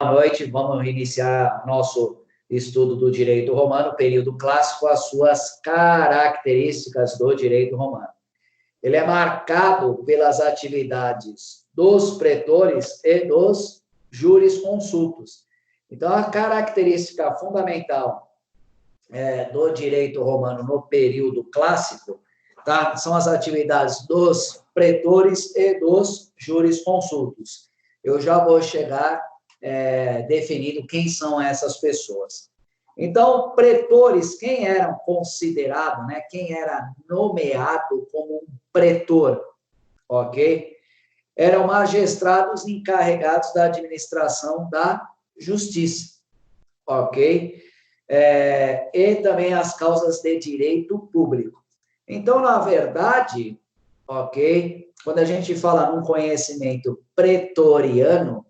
Boa noite, vamos iniciar nosso estudo do direito romano, período clássico, as suas características do direito romano. Ele é marcado pelas atividades dos pretores e dos jurisconsultos. Então, a característica fundamental do direito romano no período clássico, tá? São as atividades dos pretores e dos jurisconsultos. Eu já vou chegar definindo quem são essas pessoas. Então, pretores, quem eram considerados, né? Quem era nomeado como um pretor, ok? Eram magistrados encarregados da administração da justiça, ok? E também as causas de direito público. Então, na verdade, ok? Quando a gente fala num conhecimento pretoriano,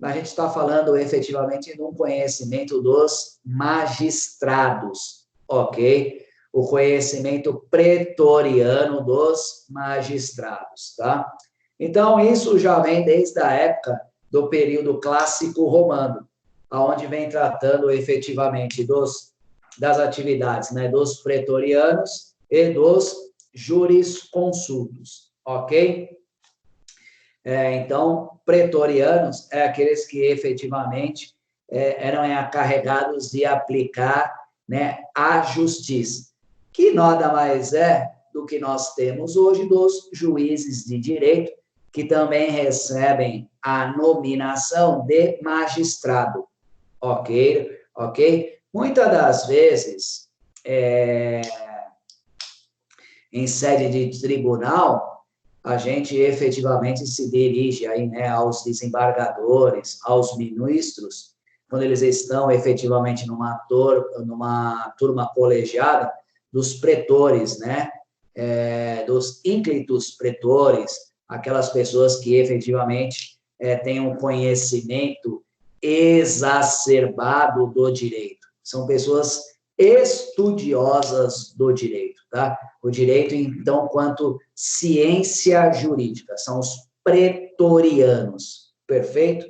a gente está falando efetivamente de um conhecimento dos magistrados, ok? O conhecimento pretoriano dos magistrados, tá? Então, isso já vem desde a época do período clássico romano, onde vem tratando efetivamente das atividades, né, dos pretorianos e dos jurisconsultos, ok? Então, pretorianos é aqueles que efetivamente eram encarregados de aplicar, né, a justiça, que nada mais é do que nós temos hoje dos juízes de direito, que também recebem a nominação de magistrado, ok? Muitas das vezes, em sede de tribunal, a gente efetivamente se dirige aí, né, aos desembargadores, aos ministros, quando eles estão efetivamente numa turma colegiada dos pretores, né, dos ínclitos pretores, aquelas pessoas que efetivamente têm um conhecimento exacerbado do direito. São pessoas estudiosas do direito, tá? O direito, então, quanto ciência jurídica, são os pretorianos, perfeito?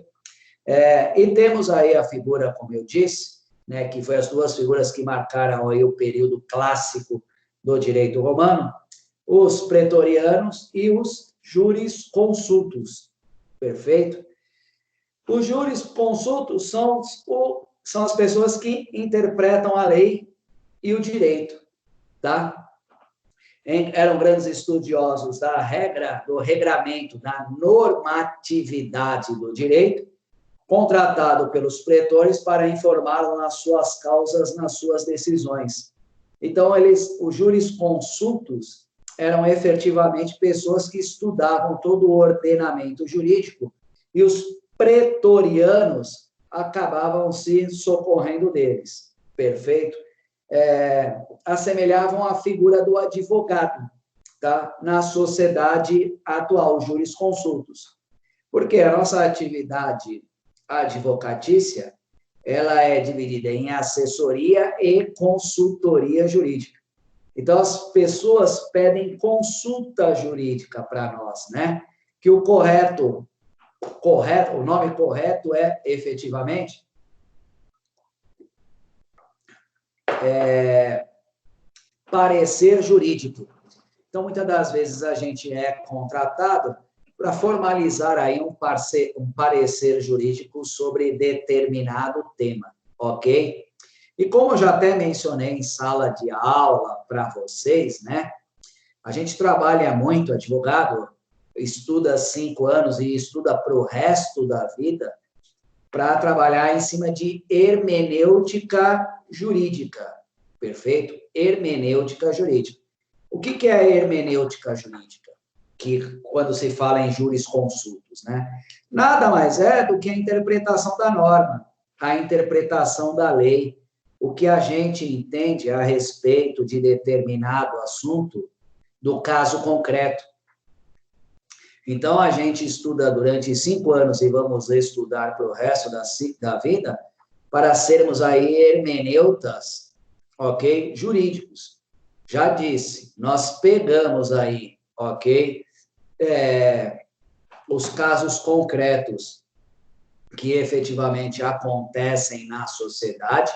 E temos aí a figura, como eu disse, né, que foi as duas figuras que marcaram aí o período clássico do direito romano, os pretorianos e os jurisconsultos, perfeito? Os jurisconsultos são as pessoas que interpretam a lei e o direito, tá? Eram grandes estudiosos da regra, do regramento, da normatividade do direito, contratado pelos pretores para informá-lo nas suas causas, nas suas decisões. Então, os jurisconsultos eram efetivamente pessoas que estudavam todo o ordenamento jurídico e os pretorianos acabavam se socorrendo deles, perfeito? Assemelhavam a figura do advogado, tá? Na sociedade atual, jurisconsultos. Porque a nossa atividade advocatícia, ela é dividida em assessoria e consultoria jurídica. Então, as pessoas pedem consulta jurídica para nós, né? Que o nome correto é, efetivamente, parecer jurídico. Então, muitas das vezes a gente é contratado para formalizar aí um parecer jurídico sobre determinado tema, ok? E como eu já até mencionei em sala de aula para vocês, né? A gente trabalha muito, advogado, estuda 5 anos e estuda para o resto da vida para trabalhar em cima de hermenêutica jurídica, perfeito? Hermenêutica jurídica. O que é a hermenêutica jurídica? Que quando se fala em jurisconsultos, né? Nada mais é do que a interpretação da norma, a interpretação da lei, o que a gente entende a respeito de determinado assunto do caso concreto. Então, a gente estuda durante 5 anos e vamos estudar para o resto da vida para sermos aí hermeneutas, ok? Jurídicos. Já disse, nós pegamos aí, ok? Os casos concretos que efetivamente acontecem na sociedade,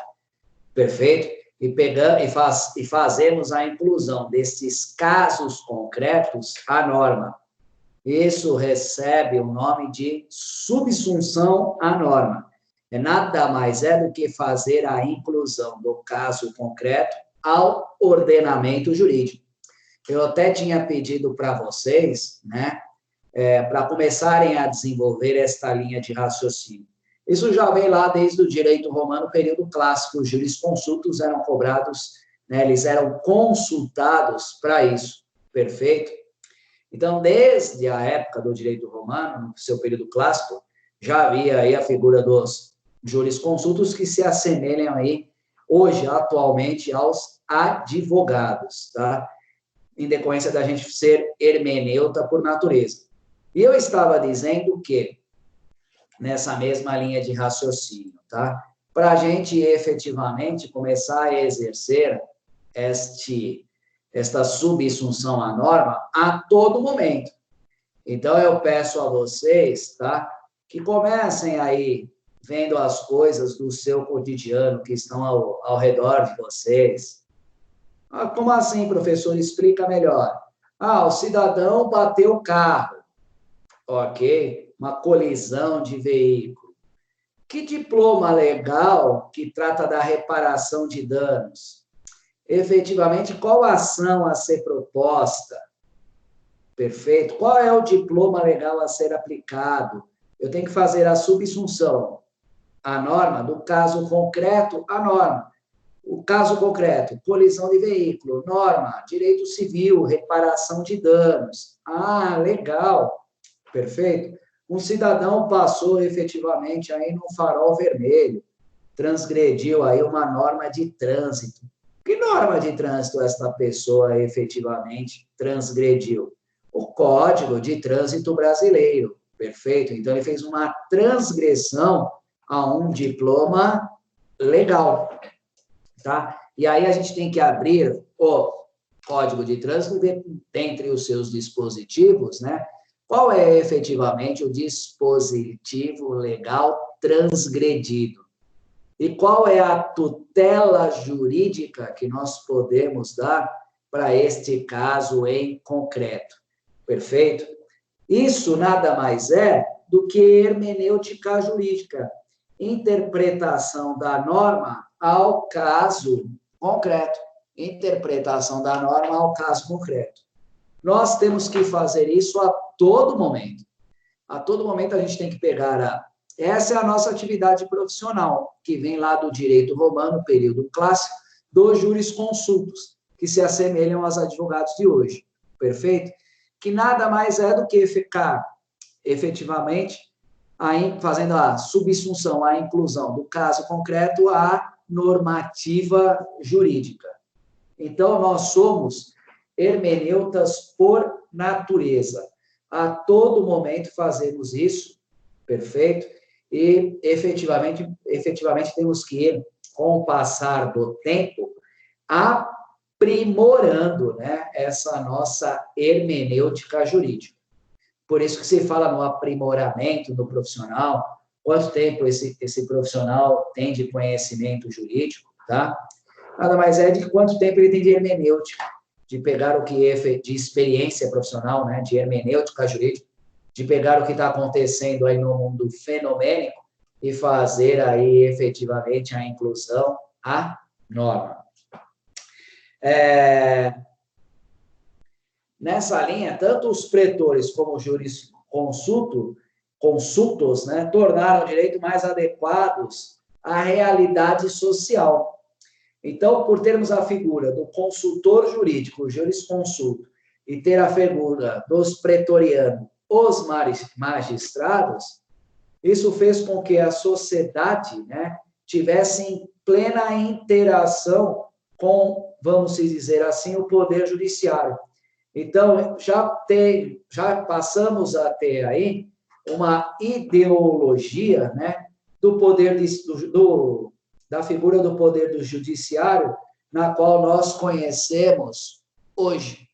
perfeito? E fazemos a inclusão desses casos concretos à norma. Isso recebe o nome de subsunção à norma. Nada mais é do que fazer a inclusão do caso concreto ao ordenamento jurídico. Eu até tinha pedido para vocês, né, para começarem a desenvolver esta linha de raciocínio. Isso já vem lá desde o direito romano, período clássico, os jurisconsultos eram cobrados, né, eles eram consultados para isso, perfeito? Então, desde a época do direito romano, no seu período clássico, já havia aí a figura dos jurisconsultos que se assemelham aí, hoje, atualmente, aos advogados, tá? Em decorrência da gente ser hermeneuta por natureza. E eu estava dizendo que, nessa mesma linha de raciocínio, tá? Para a gente efetivamente começar a exercer esta subsunção à norma a todo momento. Então, eu peço a vocês, tá? Que comecem aí vendo as coisas do seu cotidiano que estão ao redor de vocês. Ah, como assim, professor? Explica melhor. Ah, o cidadão bateu o carro. Ok, uma colisão de veículo. Que diploma legal que trata da reparação de danos? Efetivamente, qual a ação a ser proposta? Perfeito. Qual é o diploma legal a ser aplicado? Eu tenho que fazer a subsunção, a norma, do caso concreto, a norma. O caso concreto, colisão de veículo, norma, direito civil, reparação de danos. Ah, legal. Perfeito? Um cidadão passou efetivamente aí no farol vermelho, transgrediu aí uma norma de trânsito. Que norma de trânsito esta pessoa efetivamente transgrediu? O Código de Trânsito Brasileiro. Perfeito? Então, ele fez uma transgressão a um diploma legal. Tá? E aí a gente tem que abrir o Código de Trânsito, ver dentre os seus dispositivos, né? Qual é efetivamente o dispositivo legal transgredido? E qual é a tutela jurídica que nós podemos dar para este caso em concreto? Perfeito? Isso nada mais é do que hermenêutica jurídica, interpretação da norma ao caso concreto. Interpretação da norma ao caso concreto. Nós temos que fazer isso a todo momento. A todo momento a gente tem que pegar Essa é a nossa atividade profissional, que vem lá do direito romano, período clássico, dos jurisconsultos, que se assemelham aos advogados de hoje. Perfeito? Que nada mais é do que ficar efetivamente fazendo a subsunção, a inclusão do caso concreto à normativa jurídica. Então, nós somos hermeneutas por natureza. A todo momento fazemos isso, perfeito? E, efetivamente temos que ir, com o passar do tempo, aprimorando, né, essa nossa hermenêutica jurídica. Por isso que se fala no aprimoramento do profissional, quanto tempo esse profissional tem de conhecimento jurídico, tá? Nada mais é de quanto tempo ele tem de hermenêutica, de pegar o que é de experiência profissional, né, de hermenêutica jurídica, de pegar o que está acontecendo aí no mundo fenomênico e fazer aí efetivamente a inclusão à norma. Nessa linha, tanto os pretores como os jurisconsultos, né, tornaram o direito mais adequados à realidade social. Então, por termos a figura do consultor jurídico, o jurisconsulto, e ter a figura dos pretorianos, os magistrados, isso fez com que a sociedade, né, tivesse em plena interação com, vamos dizer assim, o poder judiciário. Então, já passamos a ter aí uma ideologia, né, do poder da figura do poder do judiciário, na qual nós conhecemos hoje.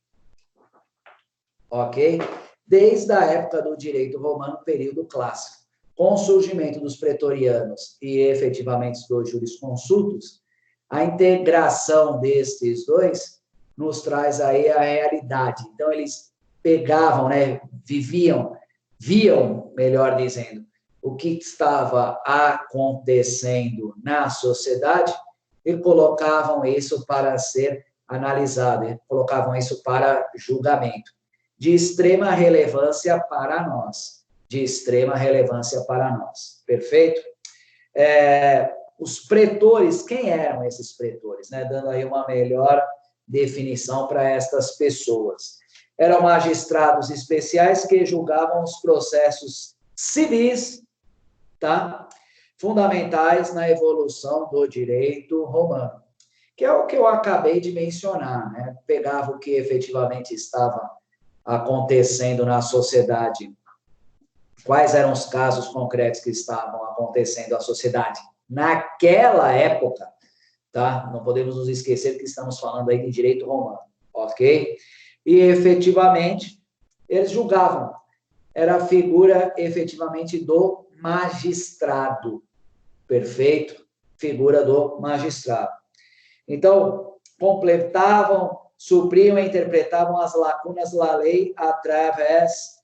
Ok? Desde a época do direito romano, período clássico. com o surgimento dos pretorianos e efetivamente dos jurisconsultos, a integração destes dois nos traz aí a realidade. Então, eles pegavam, né, viam, melhor dizendo, o que estava acontecendo na sociedade e colocavam isso para ser analisado, colocavam isso para julgamento, de extrema relevância para nós, de extrema relevância para nós, perfeito? Os pretores, quem eram esses pretores, né? Dando aí uma melhor definição para estas pessoas. Eram magistrados especiais que julgavam os processos civis, tá? Fundamentais na evolução do direito romano, que é o que eu acabei de mencionar, né? Pegava o que efetivamente estava acontecendo na sociedade, quais eram os casos concretos que estavam acontecendo na sociedade naquela época, tá? Não podemos nos esquecer que estamos falando aí de direito romano, ok? E efetivamente eles julgavam, era a figura efetivamente do magistrado, perfeito? Figura do magistrado. Então, completavam, supriam e interpretavam as lacunas da lei através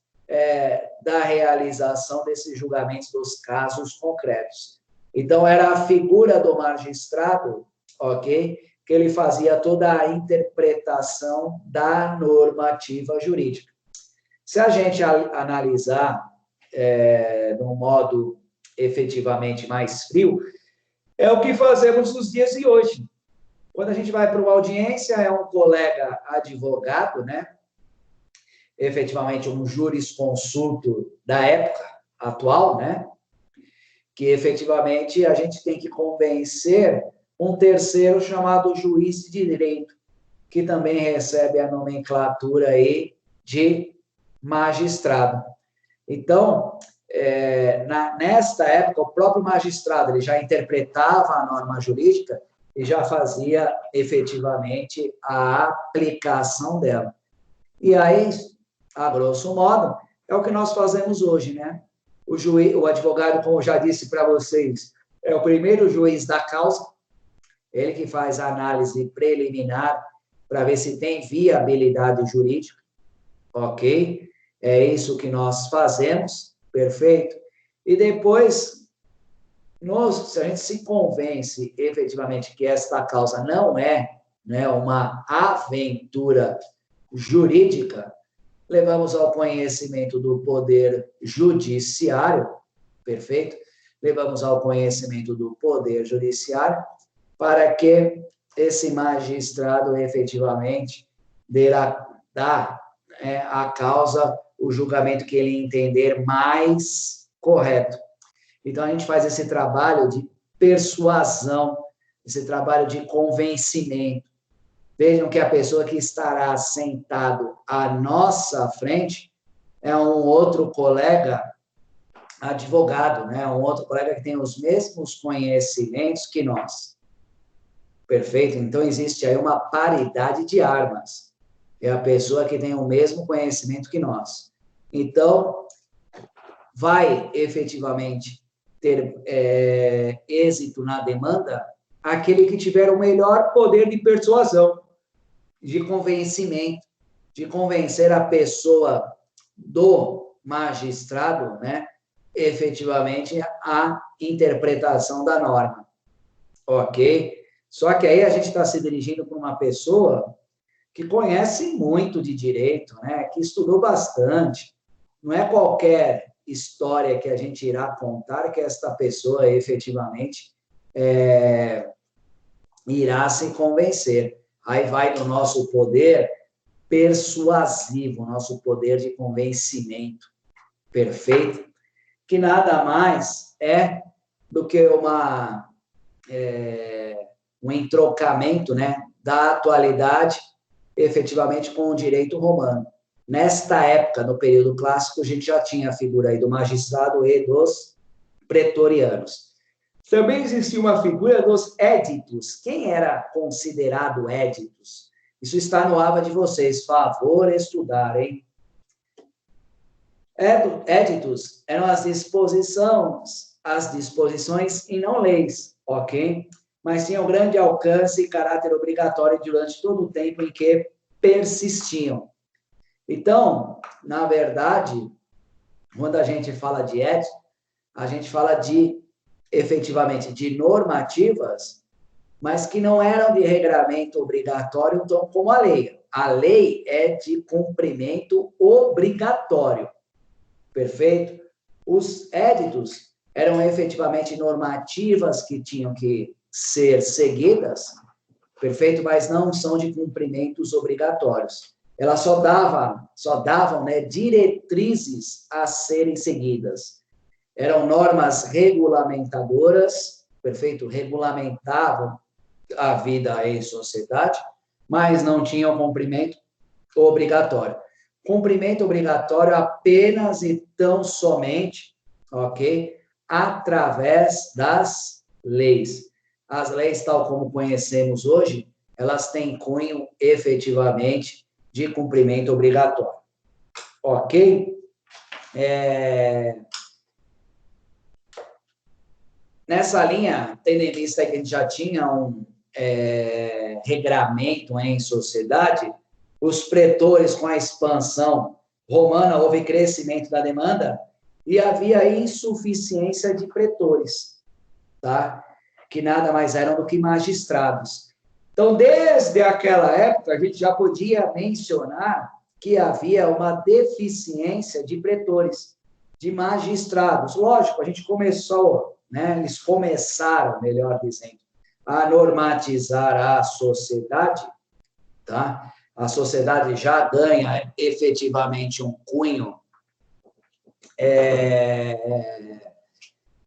da realização desses julgamentos dos casos concretos. Então, era a figura do magistrado, ok? Que ele fazia toda a interpretação da normativa jurídica. Se a gente analisar de um modo efetivamente mais frio, é o que fazemos nos dias de hoje. Quando a gente vai para uma audiência, é um colega advogado, né? Efetivamente um jurisconsulto da época atual, né? Que efetivamente a gente tem que convencer um terceiro chamado juiz de direito, que também recebe a nomenclatura aí de magistrado. Então, nesta época, o próprio magistrado ele já interpretava a norma jurídica e já fazia efetivamente a aplicação dela. E aí, a grosso modo, é o que nós fazemos hoje, né? O advogado, como eu já disse para vocês, é o primeiro juiz da causa, ele que faz a análise preliminar para ver se tem viabilidade jurídica, ok? É isso que nós fazemos, perfeito? E depois, se a gente se convence efetivamente que esta causa não é, né, uma aventura jurídica, levamos ao conhecimento do Poder Judiciário, perfeito? Levamos ao conhecimento do Poder Judiciário para que esse magistrado efetivamente dá a causa, o julgamento que ele entender mais correto. Então, a gente faz esse trabalho de persuasão, esse trabalho de convencimento. Vejam que a pessoa que estará sentado à nossa frente é um outro colega advogado, né? Um outro colega que tem os mesmos conhecimentos que nós. Perfeito? Então, existe aí uma paridade de armas. É a pessoa que tem o mesmo conhecimento que nós. Então, vai efetivamente ter êxito na demanda aquele que tiver o melhor poder de persuasão, de convencimento, de convencer a pessoa do magistrado, né, efetivamente, a interpretação da norma. Ok? Só que aí a gente está se dirigindo para uma pessoa que conhece muito de direito, né, que estudou bastante. Não é qualquer história que a gente irá contar que esta pessoa efetivamente irá se convencer. Aí vai no nosso poder persuasivo, nosso poder de convencimento, perfeito? Que nada mais é do que um entrocamento, né, da atualidade efetivamente com o direito romano. Nesta época, no período clássico, a gente já tinha a figura aí do magistrado e dos pretorianos. Também existia uma figura dos éditos. Quem era considerado éditos? Isso está no aba de vocês. Favor estudar, hein? Éditos eram as disposições e não leis, ok? Mas tinham grande alcance e caráter obrigatório durante todo o tempo em que persistiam. Então, na verdade, quando a gente fala de ética, a gente fala de, efetivamente, de normativas, mas que não eram de regramento obrigatório, então, como a lei. A lei é de cumprimento obrigatório, perfeito? Os éditos eram efetivamente normativas que tinham que ser seguidas, perfeito? Mas não são de cumprimentos obrigatórios. Elas só davam, né, diretrizes a serem seguidas. Eram normas regulamentadoras, perfeito? Regulamentavam a vida em sociedade, mas não tinham cumprimento obrigatório. Cumprimento obrigatório apenas e tão somente, ok? Através das leis. As leis, tal como conhecemos hoje, elas têm cunho efetivamente de cumprimento obrigatório. Ok? Nessa linha, tendo em vista que a gente já tinha um regramento em sociedade, os pretores, com a expansão romana, houve crescimento da demanda e havia insuficiência de pretores, tá? Que nada mais eram do que magistrados. Então, desde aquela época, a gente já podia mencionar que havia uma deficiência de pretores, de magistrados. Lógico, a gente começou, né? Eles começaram, melhor dizendo, a normatizar a sociedade, tá? A sociedade já ganha efetivamente um cunho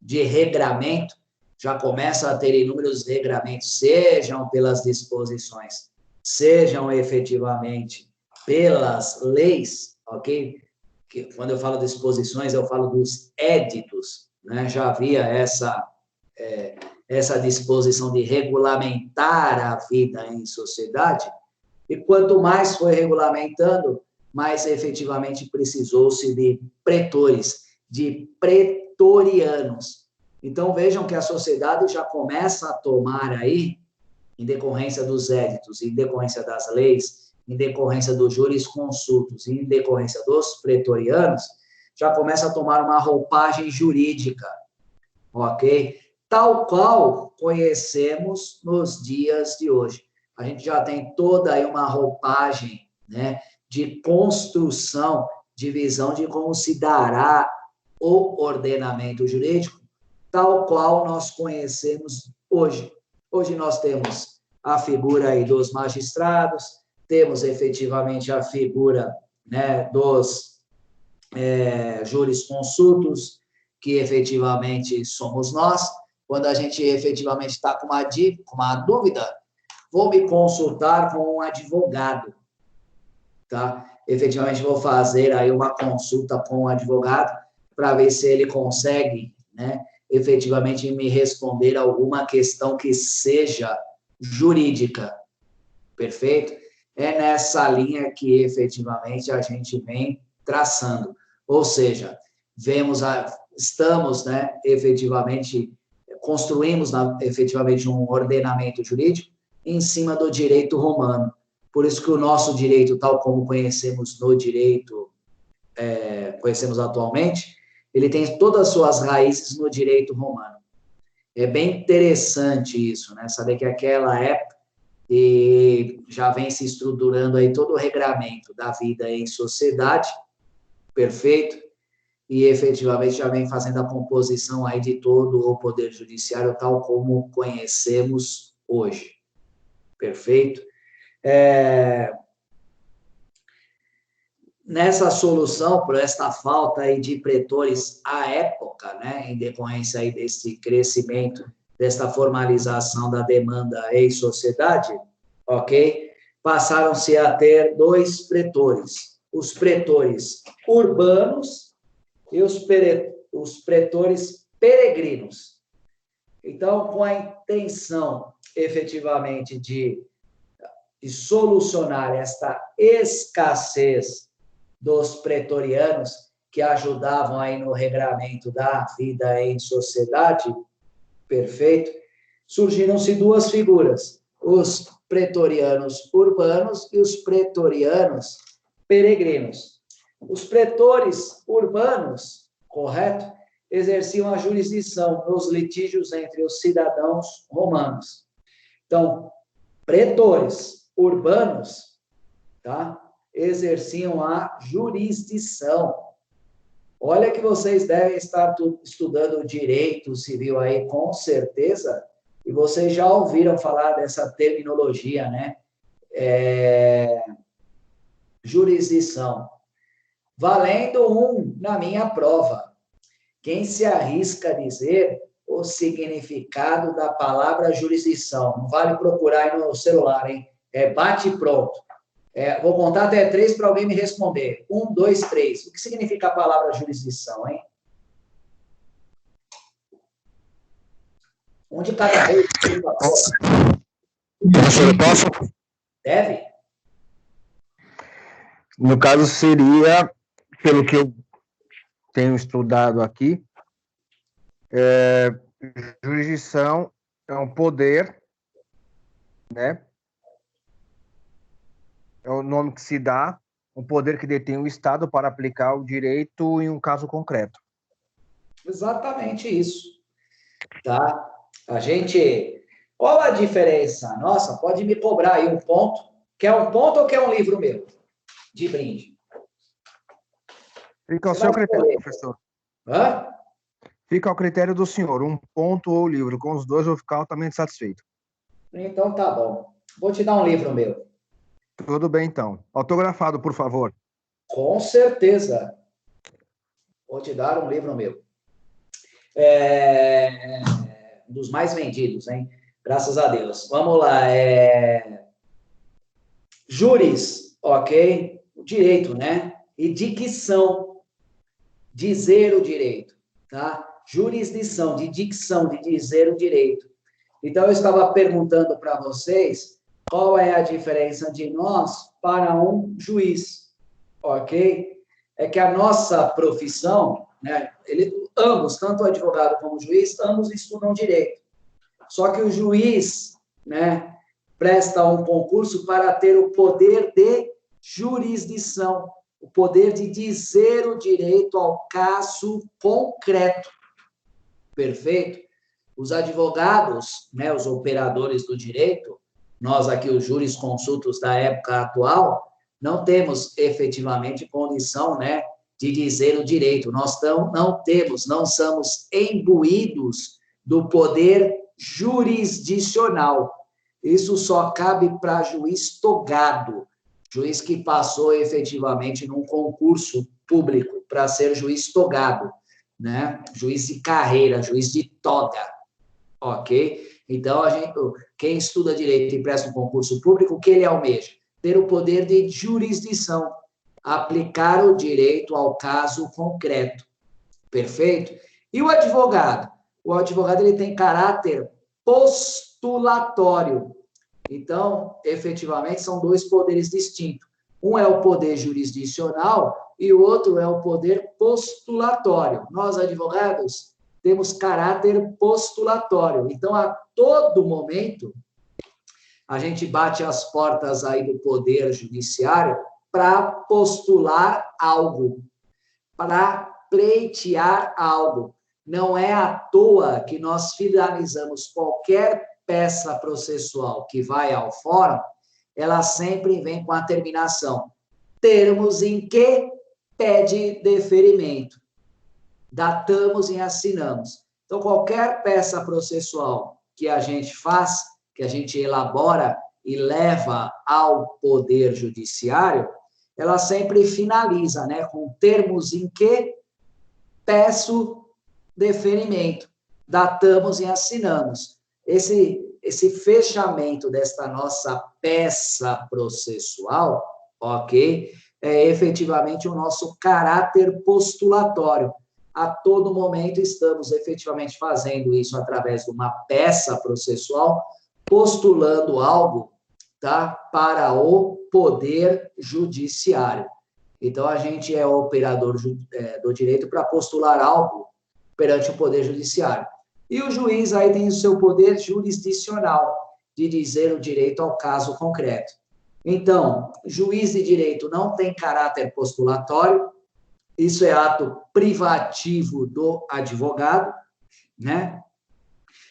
de regramento, já começa a ter inúmeros regramentos, sejam pelas disposições, sejam efetivamente pelas leis, ok? Que, quando eu falo disposições, eu falo dos éditos, né? Já havia essa disposição de regulamentar a vida em sociedade, e quanto mais foi regulamentando, mais efetivamente precisou-se de pretores, de pretorianos. Então, vejam que a sociedade já começa a tomar aí, em decorrência dos éditos, em decorrência das leis, em decorrência dos jurisconsultos, em decorrência dos pretorianos, já começa a tomar uma roupagem jurídica, ok? Tal qual conhecemos nos dias de hoje. A gente já tem toda aí uma roupagem, né, de construção, de visão de como se dará o ordenamento jurídico, tal qual nós conhecemos hoje. Hoje nós temos a figura aí dos magistrados, temos efetivamente a figura, né, dos jurisconsultos, que efetivamente somos nós. Quando a gente efetivamente está com uma dúvida, vou me consultar com um advogado, tá? Efetivamente vou fazer aí uma consulta com um advogado para ver se ele consegue, né, efetivamente me responder alguma questão que seja jurídica, perfeito? É nessa linha que efetivamente a gente vem traçando, ou seja, estamos, né, efetivamente construímos efetivamente um ordenamento jurídico em cima do direito romano. Por isso que o nosso direito, tal como conhecemos no direito, conhecemos atualmente, ele tem todas as suas raízes no direito romano. É bem interessante isso, né? Saber que aquela época e já vem se estruturando aí todo o regramento da vida em sociedade, perfeito? E efetivamente já vem fazendo a composição aí de todo o poder judiciário tal como conhecemos hoje, perfeito? Nessa solução, por esta falta aí de pretores à época, né, em decorrência aí desse crescimento, desta formalização da demanda em sociedade, ok? Passaram-se a ter dois pretores, os pretores urbanos e os pretores peregrinos. Então, com a intenção, efetivamente, de solucionar esta escassez dos pretorianos, que ajudavam aí no regramento da vida em sociedade, perfeito, surgiram-se duas figuras, os pretorianos urbanos e os pretorianos peregrinos. Os pretores urbanos, correto, exerciam a jurisdição nos litígios entre os cidadãos romanos. Então, pretores urbanos, tá, exerciam a jurisdição. Olha que vocês devem estar estudando direito civil aí, com certeza, e vocês já ouviram falar dessa terminologia, né? Jurisdição. Valendo na minha prova. Quem se arrisca a dizer o significado da palavra jurisdição? Não vale procurar aí no celular, hein? Bate pronto. Vou contar até 3 para alguém me responder. 1, 2, 3. O que significa a palavra jurisdição, hein? Um de cada vez. Professor, posso? Deve? No caso, seria, pelo que eu tenho estudado aqui, jurisdição é um poder, né? É o nome que se dá, um poder que detém o Estado para aplicar o direito em um caso concreto. Exatamente isso. Tá? Qual a diferença? Nossa, pode me cobrar aí um ponto. Quer um ponto ou quer um livro meu? De brinde. Fica ao seu critério, professor. Hã? Fica ao critério do senhor, um ponto ou livro. Com os dois eu vou ficar altamente satisfeito. Então tá bom. Vou te dar um livro meu. Tudo bem, então. Autografado, por favor. Com certeza. Vou te dar um livro meu. Um dos mais vendidos, hein? Graças a Deus. Vamos lá. Júris, ok? O direito, né? E dicção. Dizer o direito, tá? Jurisdição, de dicção, de dizer o direito. Então, eu estava perguntando para vocês qual é a diferença de nós para um juiz, ok? É que a nossa profissão, né, ambos, tanto o advogado como o juiz, ambos estudam direito. Só que o juiz, né, presta um concurso para ter o poder de jurisdição, o poder de dizer o direito ao caso concreto. Perfeito? Os advogados, né, os operadores do direito, nós aqui, os jurisconsultos da época atual, não temos efetivamente condição, né, de dizer o direito. Nós não somos imbuídos do poder jurisdicional. Isso só cabe para juiz togado, juiz que passou efetivamente num concurso público para ser juiz togado, né? Juiz de carreira, juiz de toga, ok? Então, quem estuda direito e presta um concurso público, o que ele almeja? Ter o poder de jurisdição, aplicar o direito ao caso concreto, perfeito? E o advogado? O advogado ele tem caráter postulatório. Então, efetivamente, são dois poderes distintos. Um é o poder jurisdicional e o outro é o poder postulatório. Nós, advogados, temos caráter postulatório. Então, a todo momento, a gente bate as portas aí do poder judiciário para postular algo, para pleitear algo. Não é à toa que nós finalizamos qualquer peça processual que vai ao fórum, ela sempre vem com a terminação. Termos em que pede deferimento. Datamos e assinamos. Então, qualquer peça processual que a gente faz, que a gente elabora e leva ao Poder Judiciário, ela sempre finaliza, né, com termos em que peço deferimento. Datamos e assinamos. Esse fechamento desta nossa peça processual, ok, é efetivamente o nosso caráter postulatório. A todo momento estamos efetivamente fazendo isso através de uma peça processual, postulando algo, tá, para o Poder Judiciário. Então, a gente é o operador do direito para postular algo perante o Poder Judiciário. E o juiz aí tem o seu poder jurisdicional, de dizer o direito ao caso concreto. Então, juiz de direito não tem caráter postulatório, isso é ato privativo do advogado, né?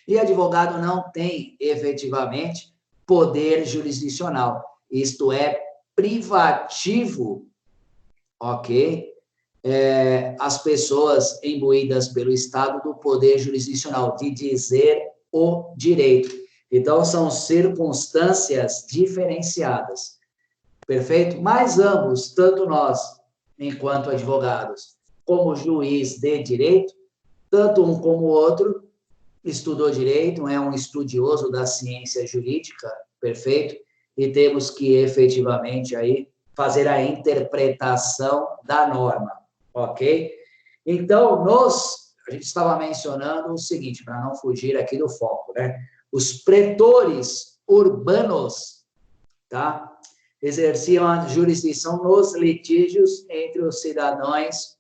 E advogado não tem, efetivamente, poder jurisdicional. Isto é privativo, ok? As pessoas imbuídas pelo Estado do poder jurisdicional, de dizer o direito. Então, são circunstâncias diferenciadas. Perfeito? Mas ambos, tanto nós, enquanto advogados, como juiz de direito, tanto um como o outro, estudou direito, é um estudioso da ciência jurídica, perfeito? E temos que, efetivamente, aí, fazer a interpretação da norma, ok? Então, a gente estava mencionando o seguinte, para não fugir aqui do foco, né? Os pretores urbanos, tá? Exerciam a jurisdição nos litígios entre os cidadãos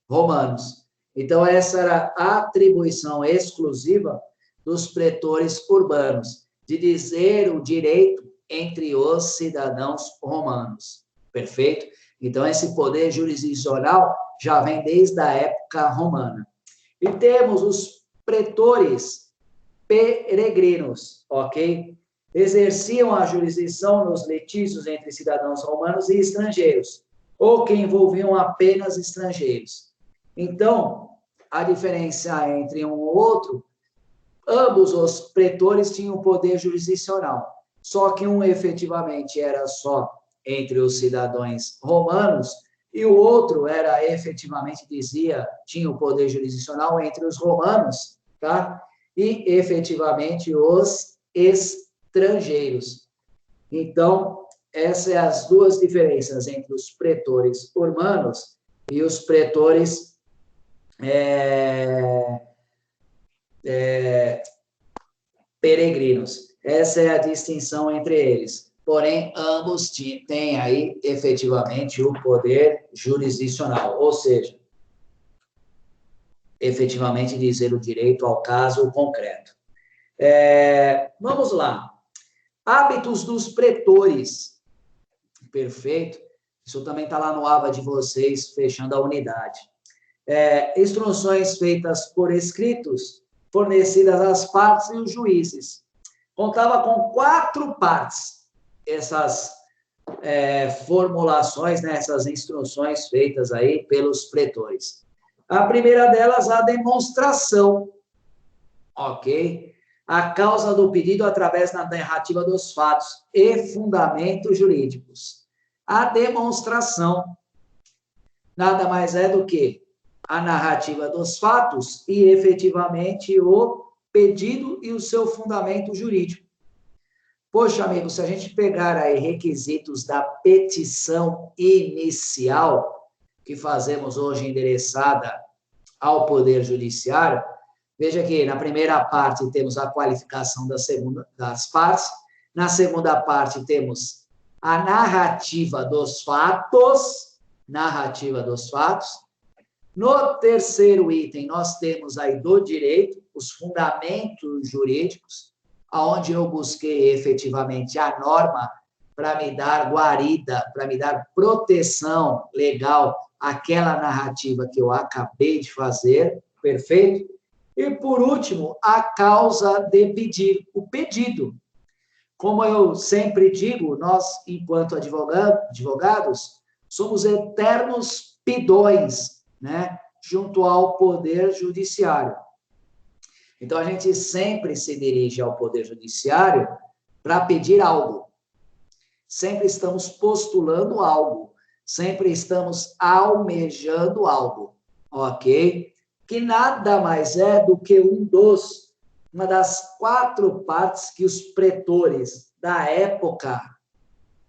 romanos. Então, essa era a atribuição exclusiva dos pretores urbanos, de dizer o direito entre os cidadãos romanos. Perfeito? Então, esse poder jurisdicional já vem desde a época romana. E temos os pretores peregrinos, ok? Exerciam a jurisdição nos litígios entre cidadãos romanos e estrangeiros, ou que envolviam apenas estrangeiros. Então, a diferença entre um ou outro, ambos os pretores tinham poder jurisdicional, só que um efetivamente era só entre os cidadãos romanos e o outro era efetivamente, tinha o poder jurisdicional entre os romanos, tá? E efetivamente os estrangeiros. Então, essas são as duas diferenças entre os pretores urbanos e os pretores peregrinos. Essa é a distinção entre eles. Porém, ambos têm aí, efetivamente, o poder jurisdicional, ou seja, efetivamente dizer o direito ao caso concreto. Vamos lá. Hábitos dos pretores. Perfeito. Isso também está lá no aba de vocês, fechando a unidade. Instruções feitas por escritos, fornecidas às partes e os juízes. Contava com 4 partes, essas formulações, né, essas instruções feitas aí pelos pretores. A primeira delas, a demonstração, ok? A causa do pedido através da narrativa dos fatos e fundamentos jurídicos. A demonstração nada mais é do que a narrativa dos fatos e, efetivamente, o pedido e o seu fundamento jurídico. Poxa, amigo, se a gente pegar aí requisitos da petição inicial, que fazemos hoje endereçada ao Poder Judiciário, veja que na primeira parte temos a qualificação das partes, na segunda parte temos a narrativa dos fatos, no terceiro item nós temos aí do direito, os fundamentos jurídicos, aonde eu busquei efetivamente a norma para me dar guarida, para me dar proteção legal àquela narrativa que eu acabei de fazer, perfeito? E, por último, a causa de pedir, o pedido. Como eu sempre digo, nós, enquanto advogados, somos eternos pidões, né, junto ao Poder Judiciário. Então, a gente sempre se dirige ao Poder Judiciário para pedir algo. Sempre estamos postulando algo. Sempre estamos almejando algo. Ok? Que nada mais é do que uma das 4 partes que os pretores da época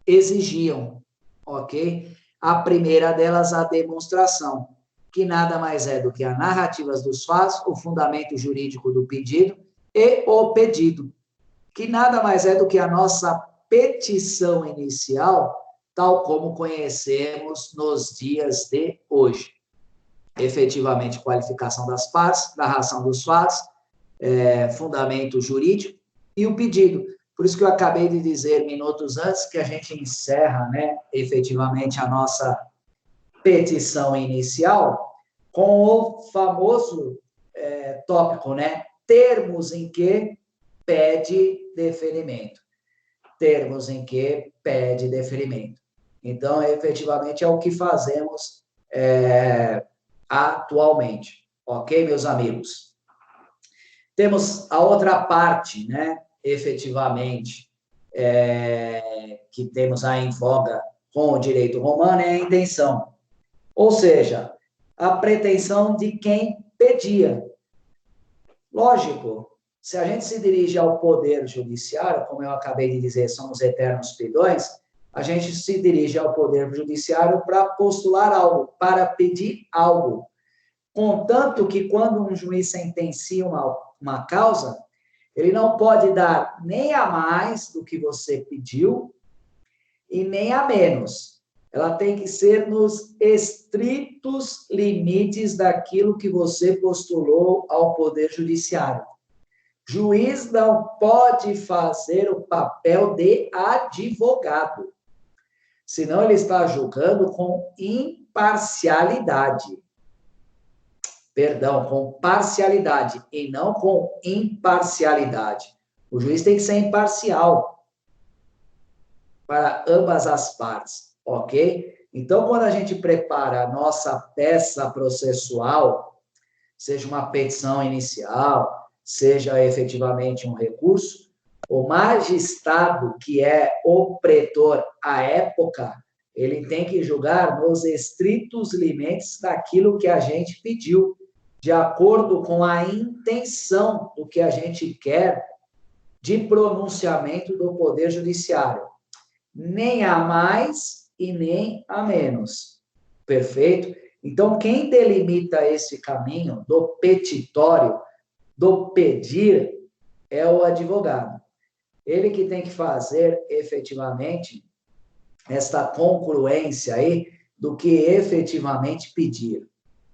exigiam. Ok? A primeira delas, a demonstração, que nada mais é do que a narrativa dos fatos, o fundamento jurídico do pedido e o pedido, que nada mais é do que a nossa petição inicial, tal como conhecemos nos dias de hoje. Efetivamente, qualificação das partes, narração dos fatos, fundamento jurídico e o pedido. Por isso que eu acabei de dizer minutos antes que a gente encerra, né, efetivamente a nossa petição inicial com o famoso tópico, né, termos em que pede deferimento. Termos em que pede deferimento. Então, efetivamente, é o que fazemos atualmente. Ok, meus amigos? Temos a outra parte, né, efetivamente, que temos aí em voga com o direito romano, é a intenção. Ou seja, a pretensão de quem pedia. Lógico, se a gente se dirige ao poder judiciário, como eu acabei de dizer, somos eternos pedões, a gente se dirige ao poder judiciário para postular algo, para pedir algo. Contanto que quando um juiz sentencia uma causa, ele não pode dar nem a mais do que você pediu e nem a menos. Ela tem que ser nos estritos limites daquilo que você postulou ao Poder Judiciário. Juiz não pode fazer o papel de advogado, senão ele está julgando com imparcialidade. Perdão, com parcialidade e não com imparcialidade. O juiz tem que ser imparcial para ambas as partes, ok? Então, quando a gente prepara a nossa peça processual, seja uma petição inicial, seja efetivamente um recurso, o magistrado, que é o pretor à época, ele tem que julgar nos estritos limites daquilo que a gente pediu, de acordo com a intenção do que a gente quer de pronunciamento do Poder Judiciário. Nem a mais e nem a menos. Perfeito? Então, quem delimita esse caminho do petitório, do pedir, é o advogado. Ele que tem que fazer, efetivamente, esta congruência aí do que efetivamente pedir.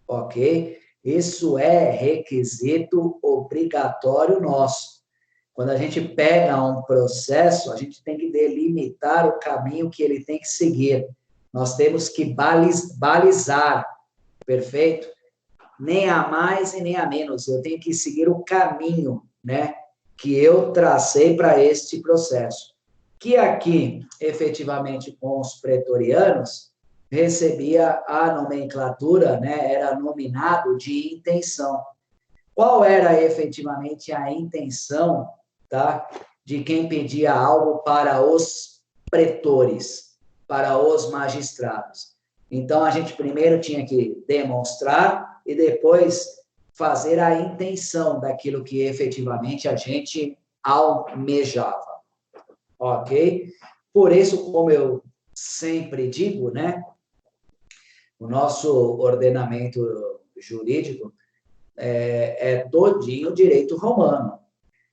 Ok? Isso é requisito obrigatório nosso. Quando a gente pega um processo, a gente tem que delimitar o caminho que ele tem que seguir. Nós temos que balizar, perfeito? Nem a mais e nem a menos. Eu tenho que seguir o caminho, né, que eu tracei para este processo. Que aqui, efetivamente, com os pretorianos, recebia a nomenclatura, né, era nominado de intenção. Qual era efetivamente a intenção, tá, de quem pedia algo para os pretores, para os magistrados? Então, a gente primeiro tinha que demonstrar e depois fazer a intenção daquilo que efetivamente a gente almejava. Ok? Por isso, como eu sempre digo, né, o nosso ordenamento jurídico é todinho direito romano.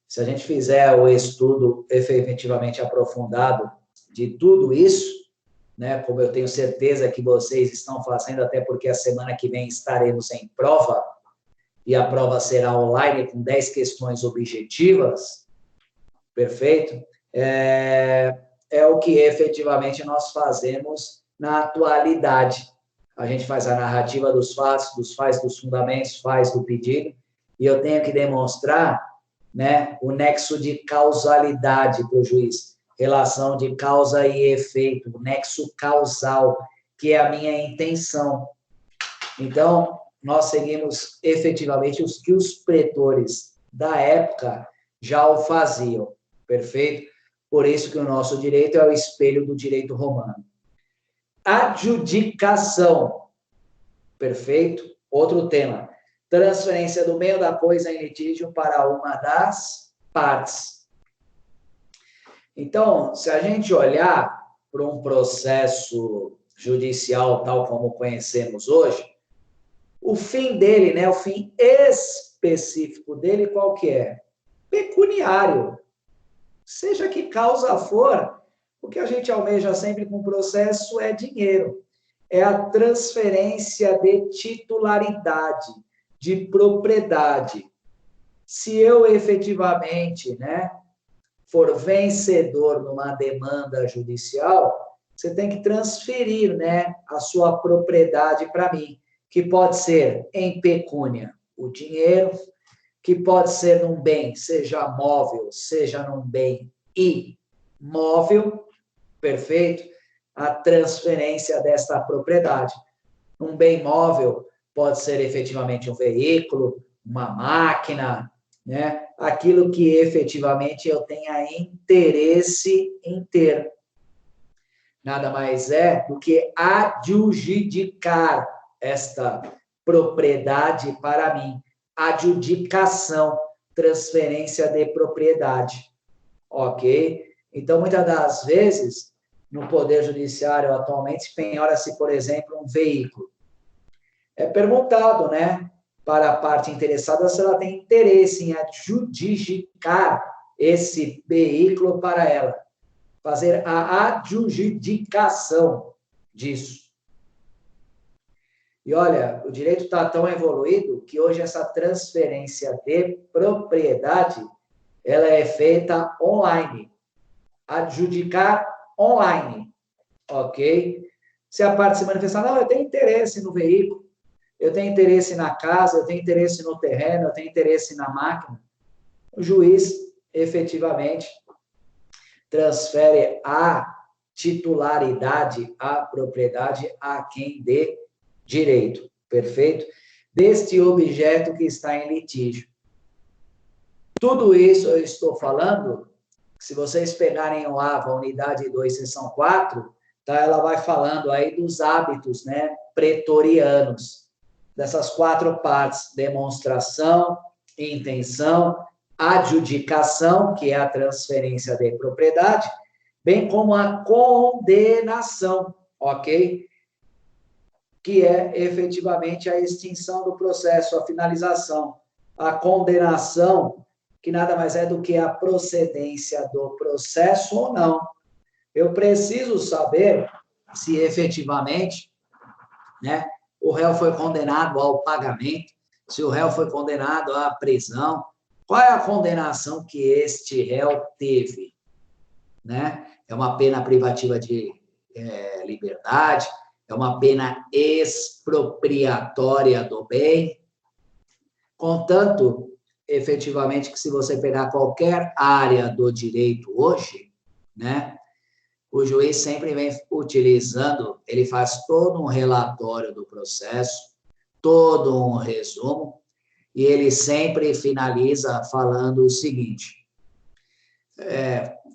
Se a gente fizer o estudo efetivamente aprofundado de tudo isso, né, como eu tenho certeza que vocês estão fazendo, até porque a semana que vem estaremos em prova, e a prova será online com 10 questões objetivas, perfeito? É o que efetivamente nós fazemos na atualidade. A gente faz a narrativa dos fatos, faz dos fundamentos, faz do pedido, e eu tenho que demonstrar, né, o nexo de causalidade para o juiz, relação de causa e efeito, o nexo causal, que é a minha intenção. Então, nós seguimos efetivamente os que os pretores da época já o faziam, perfeito? Por isso que o nosso direito é o espelho do direito romano. Adjudicação, perfeito? Outro tema. Transferência do meio da coisa em litígio para uma das partes. Então, se a gente olhar para um processo judicial tal como conhecemos hoje, o fim dele, né, o fim específico dele, qual que é? Pecuniário. Seja que causa for, O que a gente almeja sempre com o processo é dinheiro, é a transferência de titularidade, de propriedade. Se eu efetivamente, né, for vencedor numa demanda judicial, você tem que transferir, né, a sua propriedade para mim, que pode ser em pecúnia, o dinheiro, que pode ser num bem, seja móvel, seja num bem imóvel, perfeito? A transferência desta propriedade. Um bem móvel pode ser efetivamente um veículo, uma máquina, né? Aquilo que efetivamente eu tenha interesse em ter. Nada mais é do que adjudicar esta propriedade para mim. Adjudicação, transferência de propriedade. Ok? Então, muitas das vezes, no Poder Judiciário atualmente, penhora-se, por exemplo, um veículo. É perguntado, né, para a parte interessada se ela tem interesse em adjudicar esse veículo para ela, fazer a adjudicação disso. E olha, o direito está tão evoluído que hoje essa transferência de propriedade ela é feita online. Adjudicar online, ok? Se a parte se manifestar, não, eu tenho interesse no veículo, eu tenho interesse na casa, eu tenho interesse no terreno, eu tenho interesse na máquina, o juiz efetivamente transfere a titularidade, a propriedade a quem dê direito, perfeito? Deste objeto que está em litígio. Tudo isso eu estou falando, se vocês pegarem o AVA, unidade 2, seção 4, tá, ela vai falando aí dos hábitos, né, pretorianos, dessas 4 partes, demonstração, intenção, adjudicação, que é a transferência de propriedade, bem como a condenação, ok? Que é efetivamente a extinção do processo, a finalização. A condenação, que nada mais é do que a procedência do processo ou não. Eu preciso saber se efetivamente, né, o réu foi condenado ao pagamento, se o réu foi condenado à prisão, qual é a condenação que este réu teve, né? É uma pena privativa de liberdade, é uma pena expropriatória do bem, contanto, efetivamente, que se você pegar qualquer área do direito hoje, né, o juiz sempre vem utilizando, ele faz todo um relatório do processo, todo um resumo, e ele sempre finaliza falando o seguinte,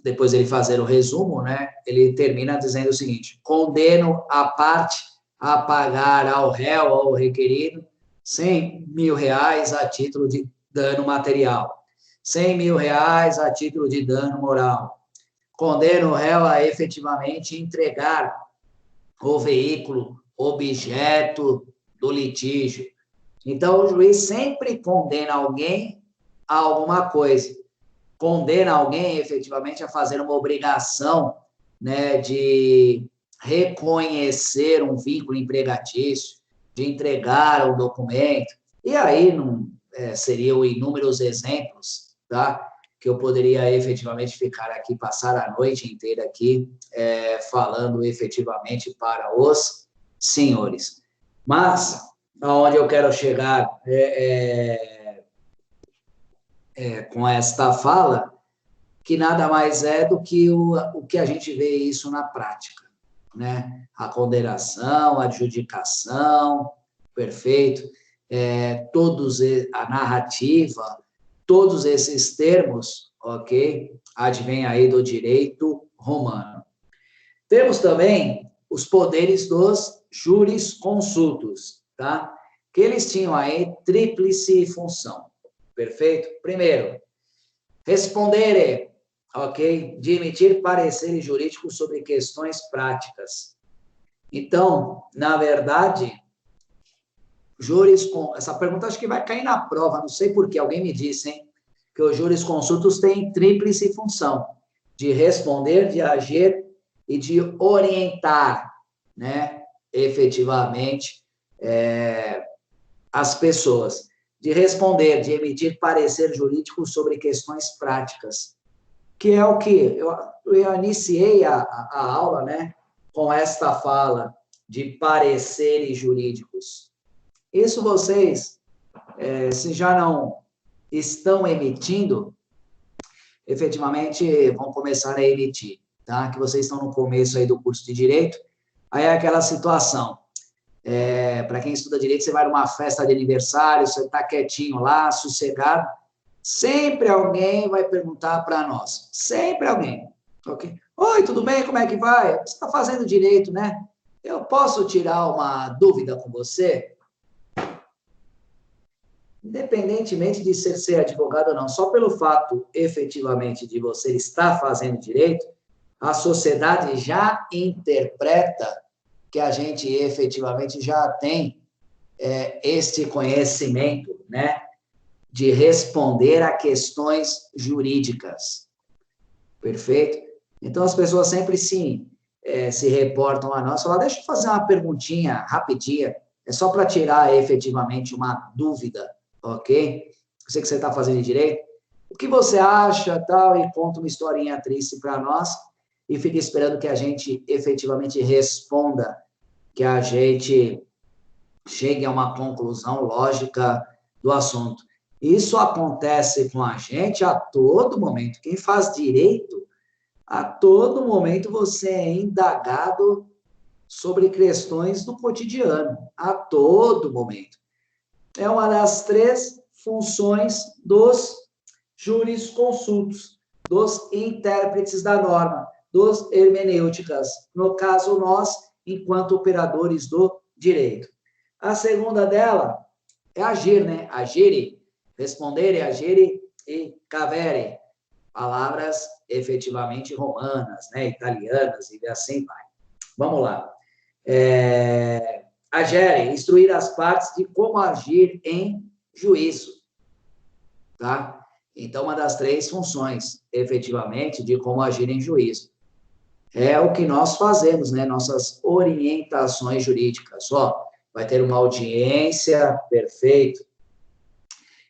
depois ele fazer o resumo, né, ele termina dizendo o seguinte, condeno a parte a pagar ao réu ou ao requerido R$100 mil a título de dano material, R$100 mil a título de dano moral, condena o réu a efetivamente entregar o veículo, objeto do litígio. Então, o juiz sempre condena alguém a alguma coisa. Condena alguém, efetivamente, a fazer uma obrigação, né, de reconhecer um vínculo empregatício, de entregar um documento. E aí, seriam inúmeros exemplos, tá? Que eu poderia efetivamente ficar aqui, passar a noite inteira aqui, falando efetivamente para os senhores. Mas, aonde eu quero chegar com esta fala, que nada mais é do que o que a gente vê isso na prática, né? A condenação, a adjudicação, perfeito, a narrativa, todos esses termos, ok, advêm aí do direito romano. Temos também os poderes dos jurisconsultos, tá? Que eles tinham aí tríplice função, perfeito? Primeiro, responder, ok, de emitir pareceres jurídicos sobre questões práticas. Então, na verdade, essa pergunta acho que vai cair na prova, não sei por que, alguém me disse, hein, que os jurisconsultos têm tríplice função, de responder, de agir e de orientar, né, efetivamente, as pessoas, de responder, de emitir parecer jurídico sobre questões práticas, que é o que eu iniciei a aula, né, com esta fala de pareceres jurídicos. Isso vocês, se já não estão emitindo, efetivamente vão começar a emitir, tá? Que vocês estão no começo aí do curso de Direito, aí é aquela situação, para quem estuda Direito, você vai numa festa de aniversário, você está quietinho lá, sossegado, sempre alguém vai perguntar para nós, sempre alguém, ok? Oi, tudo bem? Como é que vai? Você está fazendo Direito, né? Eu posso tirar uma dúvida com você? Independentemente de ser advogado ou não, só pelo fato, efetivamente, de você estar fazendo direito, a sociedade já interpreta que a gente, efetivamente, já tem este conhecimento, né, de responder a questões jurídicas. Perfeito? Então, as pessoas sempre se reportam a nós, falam, deixa eu fazer uma perguntinha rapidinha, é só para tirar, efetivamente, uma dúvida, ok? Eu sei que você está fazendo direito. O que você acha, tal, e conta uma historinha triste para nós e fica esperando que a gente efetivamente responda, que a gente chegue a uma conclusão lógica do assunto. Isso acontece com a gente a todo momento. Quem faz direito, a todo momento você é indagado sobre questões do cotidiano, a todo momento. É uma das 3 funções dos jurisconsultos, dos intérpretes da norma, dos hermenêuticas, no caso nós, enquanto operadores do direito. A segunda dela é agir, né? Agire, respondere, agire e cavere. Palavras efetivamente romanas, né? Italianas e assim vai. Vamos lá. Agere, instruir as partes de como agir em juízo, tá? Então, uma das 3 funções, efetivamente, de como agir em juízo. É o que nós fazemos, né? Nossas orientações jurídicas. Ó, vai ter uma audiência, perfeito.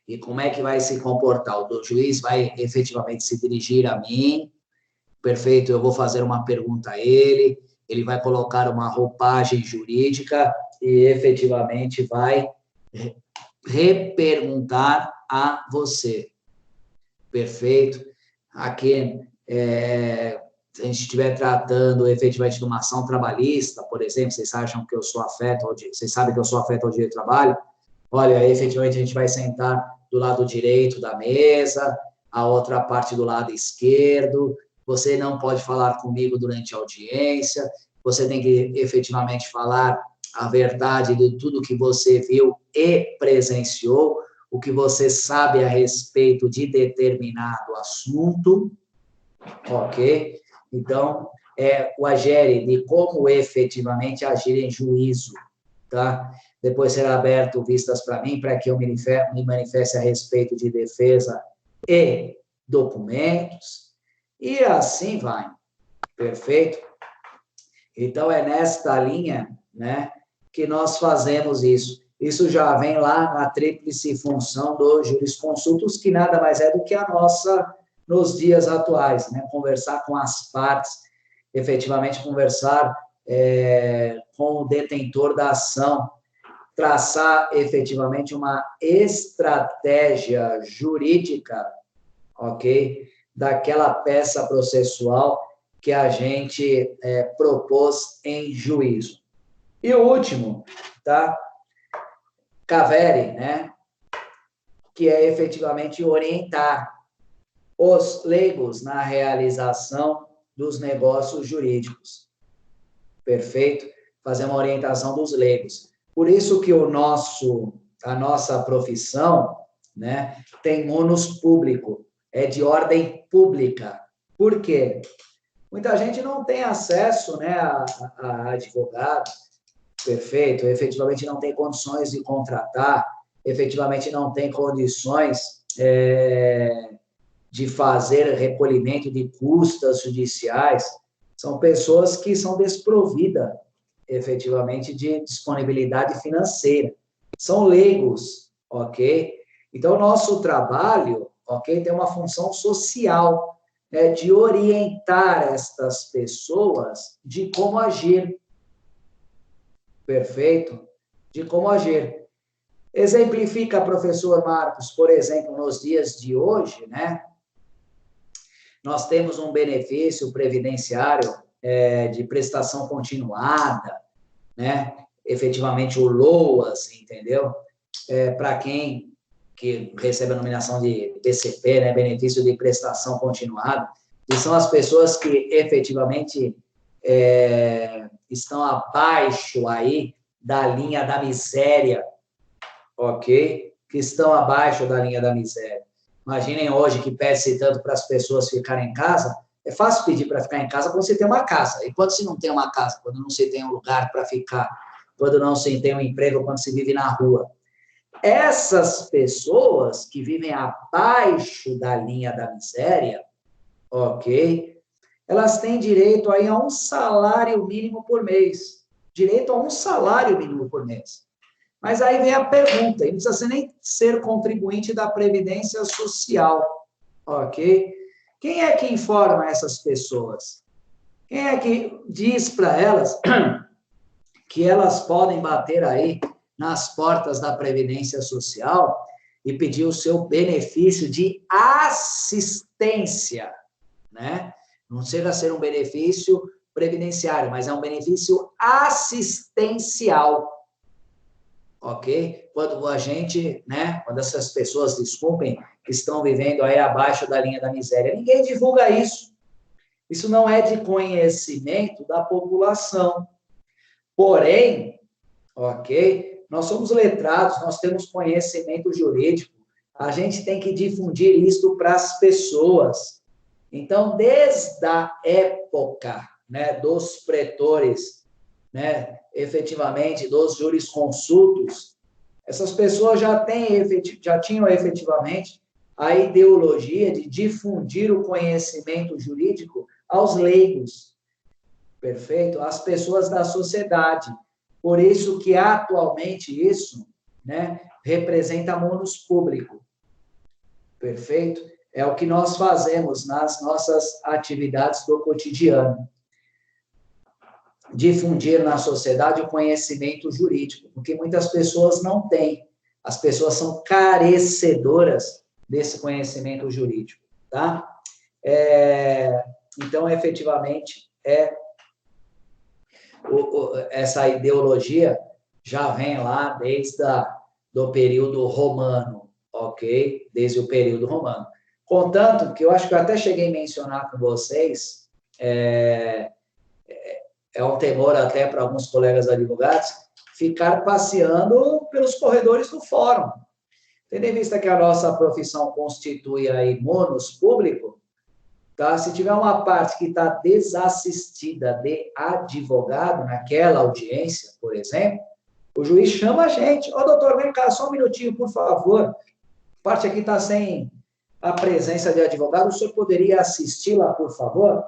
E como é que vai se comportar? O juiz vai efetivamente se dirigir a mim, perfeito, eu vou fazer uma pergunta a ele, ele vai colocar uma roupagem jurídica e efetivamente vai reperguntar a você. Perfeito? Aqui, se a gente estiver tratando efetivamente de uma ação trabalhista, por exemplo, vocês acham que eu sou afeto ao direito, vocês sabem que eu sou afeto ao direito do trabalho? Olha, efetivamente a gente vai sentar do lado direito da mesa, a outra parte do lado esquerdo, você não pode falar comigo durante a audiência, você tem que efetivamente falar a verdade de tudo que você viu e presenciou, o que você sabe a respeito de determinado assunto, ok? Então, o agere de como efetivamente agir em juízo, tá? Depois será aberto vistas para mim, para que eu me manifeste a respeito de defesa e documentos, e assim vai, perfeito? Então, é nesta linha, né, que nós fazemos isso. Isso já vem lá na tríplice função dos jurisconsultos, que nada mais é do que a nossa nos dias atuais, né? Conversar com as partes, efetivamente conversar com o detentor da ação, traçar efetivamente uma estratégia jurídica, ok? Daquela peça processual que a gente propôs em juízo. E o último, tá? Cavere, né? Que é efetivamente orientar os leigos na realização dos negócios jurídicos. Perfeito? Fazer uma orientação dos leigos. Por isso que a nossa profissão, né, tem ônus público, é de ordem pública. Por quê? Muita gente não tem acesso, né, a advogado, perfeito, efetivamente não tem condições de contratar, efetivamente não tem condições de fazer recolhimento de custas judiciais, São pessoas que são desprovidas, efetivamente, de disponibilidade financeira. São leigos, ok? Então, o nosso trabalho, ok, tem uma função social, né, de orientar estas pessoas de como agir. Perfeito? De como agir. Exemplifica, professor Marcos, por exemplo, nos dias de hoje, né? Nós temos um benefício previdenciário de prestação continuada, né? Efetivamente o LOAS, entendeu? Para quem que recebe a nominação de PCP, né? Benefício de prestação continuada, que são as pessoas que efetivamente estão abaixo aí da linha da miséria, ok? Que estão abaixo da linha da miséria. Imaginem hoje que pede-se tanto para as pessoas ficarem em casa. É fácil pedir para ficar em casa quando você tem uma casa. E quando se não tem uma casa? Quando não se tem um lugar para ficar. Quando não se tem um emprego, quando se vive na rua. Essas pessoas que vivem abaixo da linha da miséria, ok? Elas têm direito aí a um salário mínimo por mês. Direito a um salário mínimo por mês. Mas aí vem a pergunta, e não precisa nem ser contribuinte da Previdência Social, ok? Quem é que informa essas pessoas? Quem é que diz para elas que elas podem bater aí nas portas da Previdência Social e pedir o seu benefício de assistência, né? Não chega a ser um benefício previdenciário, mas é um benefício assistencial. Ok? Quando a gente, né, quando essas pessoas, desculpem, que estão vivendo aí abaixo da linha da miséria, ninguém divulga isso. Isso não é de conhecimento da população. Porém, ok, nós somos letrados, nós temos conhecimento jurídico, a gente tem que difundir isso para as pessoas. Então, desde a época, né, dos pretores, né, efetivamente, dos jurisconsultos, essas pessoas já tinham efetivamente a ideologia de difundir o conhecimento jurídico aos leigos, perfeito? Às pessoas da sociedade. Por isso que, atualmente, isso, né, representa munus público, perfeito? É o que nós fazemos nas nossas atividades do cotidiano. Difundir na sociedade o conhecimento jurídico, porque muitas pessoas não têm. As pessoas são carecedoras desse conhecimento jurídico, tá? Então, efetivamente, essa ideologia já vem lá desde do período romano, ok? Desde o período romano. Contanto que eu acho que eu até cheguei a mencionar com vocês, é um temor até para alguns colegas advogados, ficar passeando pelos corredores do fórum. Tendo em vista que a nossa profissão constitui aí munus público, tá? Se tiver uma parte que está desassistida de advogado naquela audiência, por exemplo, o juiz chama a gente. Ô, doutor, vem cá, só um minutinho, por favor. A parte aqui está sem a presença de advogado, o senhor poderia assisti-la, por favor?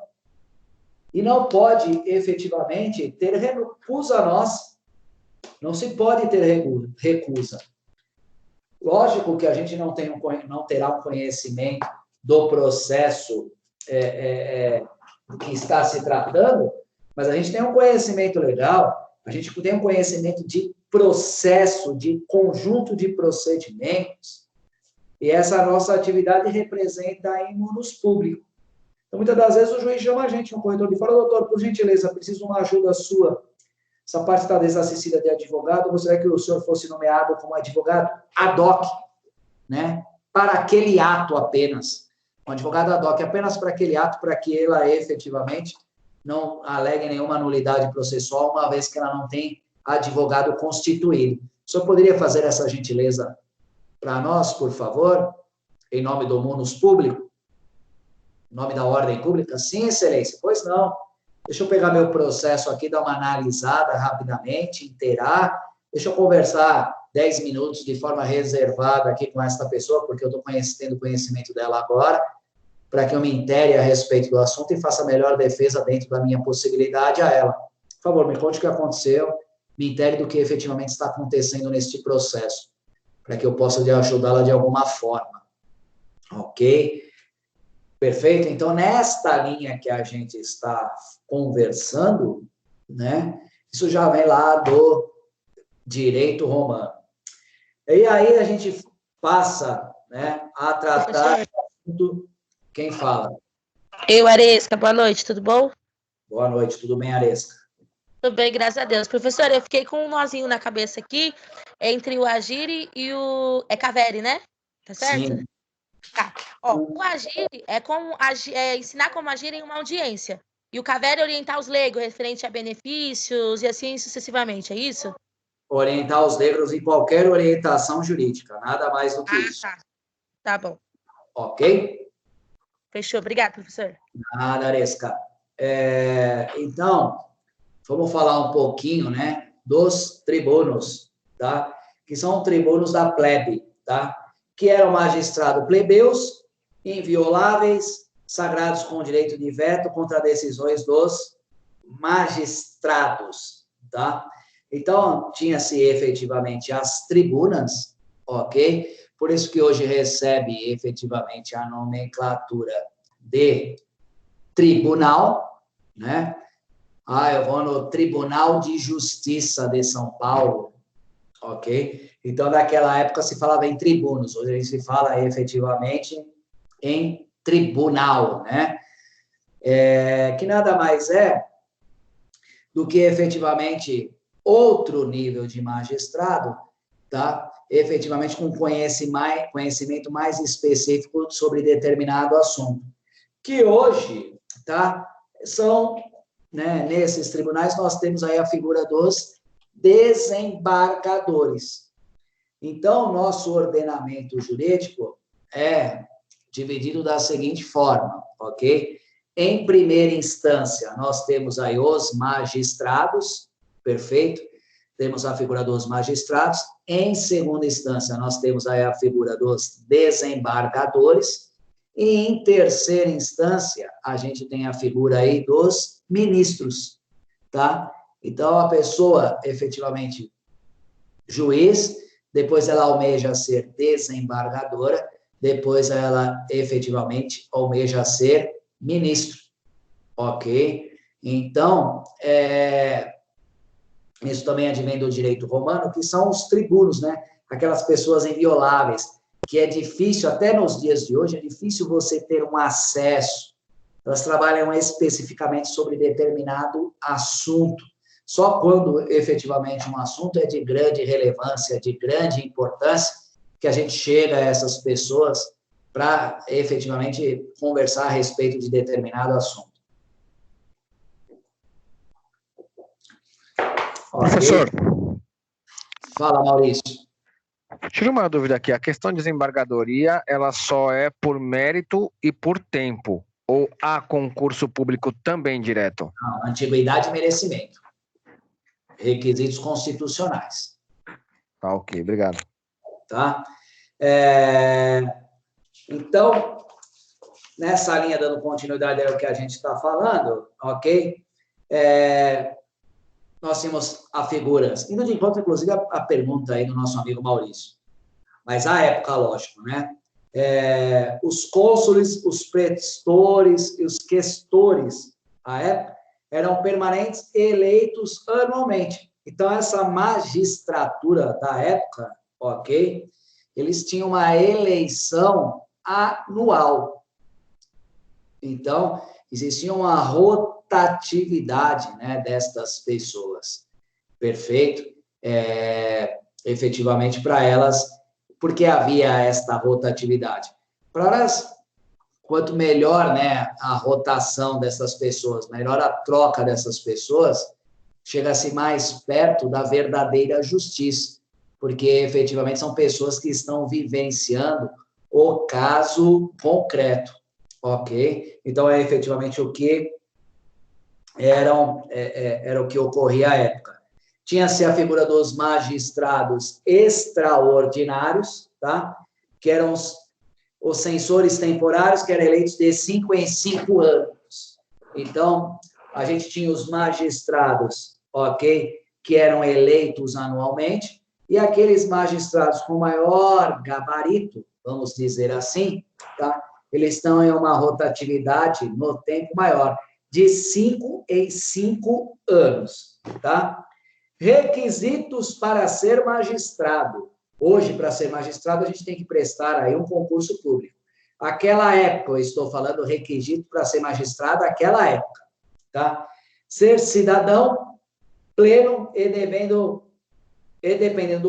E não pode, efetivamente, ter recusa a nós. Não se pode ter recusa. Lógico que a gente não terá um conhecimento do processo que está se tratando, mas a gente tem um conhecimento legal, a gente tem um conhecimento de processo, de conjunto de procedimentos, e essa nossa atividade representa aí munus público. Então, muitas das vezes, o juiz chama a gente no corredor de fora, doutor, por gentileza, preciso de uma ajuda sua. Essa parte está desassistida de advogado, eu gostaria que o senhor fosse nomeado como advogado ad hoc, né? Para aquele ato apenas. Um advogado ad hoc apenas para aquele ato, para que ela efetivamente não alegue nenhuma nulidade processual, uma vez que ela não tem advogado constituído. O senhor poderia fazer essa gentileza para nós, por favor, em nome do munus público? Em nome da ordem pública? Sim, excelência. Pois não. Deixa eu pegar meu processo aqui, dar uma analisada rapidamente, inteirar. Deixa eu conversar 10 minutos de forma reservada aqui com essa pessoa, porque eu estou tendo conhecimento dela agora. para que eu me intere a respeito do assunto e faça a melhor defesa dentro da minha possibilidade a ela. Por favor, me conte o que aconteceu, me intere do que efetivamente está acontecendo neste processo, para que eu possa ajudá-la de alguma forma. Ok? Perfeito? Então, nesta linha que a gente está conversando, né, isso já vem lá do direito romano. E aí a gente passa, né, a tratar do... Quem fala? Eu, Aresca, boa noite, tudo bom? Boa noite, tudo bem, Aresca? Tudo bem, graças a Deus. Professor, eu fiquei com um nozinho na cabeça aqui, entre o agire e o... É Caveri, né? Tá certo? Sim. Tá. Ó, o agire é como ensinar como agir em uma audiência. E o Caveri é orientar os leigos referente a benefícios e assim sucessivamente, é isso? Orientar os leigos em qualquer orientação jurídica, nada mais do que isso. Tá. Tá bom. Ok? Fechou. Obrigada, professor. Nada, Aresca. Então, vamos falar um pouquinho, né, dos tribunos, tá? Que são tribunos da plebe, tá? Que eram magistrados plebeus, invioláveis, sagrados com direito de veto contra decisões dos magistrados, tá? Então, tinha-se efetivamente as tribunas, ok? Por isso que hoje recebe efetivamente a nomenclatura de tribunal, né? Eu vou no Tribunal de Justiça de São Paulo, ok? Então, naquela época se falava em tribunos, hoje a gente se fala efetivamente em tribunal, né? Que nada mais é do que efetivamente outro nível de magistrado, tá? Efetivamente com conhecimento mais específico sobre determinado assunto. Que hoje, tá? São, né, nesses tribunais, nós temos aí a figura dos desembargadores. Então, nosso ordenamento jurídico é dividido da seguinte forma, ok? Em primeira instância, nós temos aí os magistrados, perfeito? Temos a figura dos magistrados. Em segunda instância, nós temos aí a figura dos desembargadores. E em terceira instância, a gente tem a figura aí dos ministros, tá? Então, a pessoa, efetivamente, juiz, depois ela almeja ser desembargadora, depois ela, efetivamente, almeja ser ministro, ok? Então, isso também advém do direito romano, que são os tribunos, né? Aquelas pessoas invioláveis, que é difícil, até nos dias de hoje, é difícil você ter um acesso. Elas trabalham especificamente sobre determinado assunto. Só quando, efetivamente, um assunto é de grande relevância, de grande importância, que a gente chega a essas pessoas para, efetivamente, conversar a respeito de determinado assunto. Professor. Okay? Fala, Maurício. Tira uma dúvida aqui. A questão de desembargadoria, ela só é por mérito e por tempo? Ou há concurso público também direto? Não, antiguidade e merecimento. Requisitos constitucionais. Tá, ok. Obrigado. Tá? Então, nessa linha, dando continuidade ao que a gente está falando, ok? Nós temos a figuras, indo de encontro, inclusive, a pergunta aí do nosso amigo Maurício. Mas a época, lógico, né? Os cônsules, os pretores e os questores, à época, eram permanentes eleitos anualmente. Então, essa magistratura da época, ok? Eles tinham uma eleição anual. Então, existia uma rotatividade, né, destas pessoas. Perfeito? Efetivamente, para elas, porque havia esta rotatividade? Para elas, quanto melhor, né, a rotação dessas pessoas, melhor a troca dessas pessoas, chega-se mais perto da verdadeira justiça, porque efetivamente são pessoas que estão vivenciando o caso concreto, ok? Então, é efetivamente o que era o que ocorria à época. Tinha-se a figura dos magistrados extraordinários, tá? Que eram os censores temporários, que eram eleitos de 5 em 5 anos. Então, a gente tinha os magistrados, ok, que eram eleitos anualmente, e aqueles magistrados com maior gabarito, vamos dizer assim, tá? Eles estão em uma rotatividade no tempo maior, de 5 em 5 anos, tá? Requisitos para ser magistrado. Hoje, para ser magistrado, a gente tem que prestar aí um concurso público. Aquela época, eu estou falando requisito para ser magistrado, aquela época, tá? Ser cidadão pleno e dependendo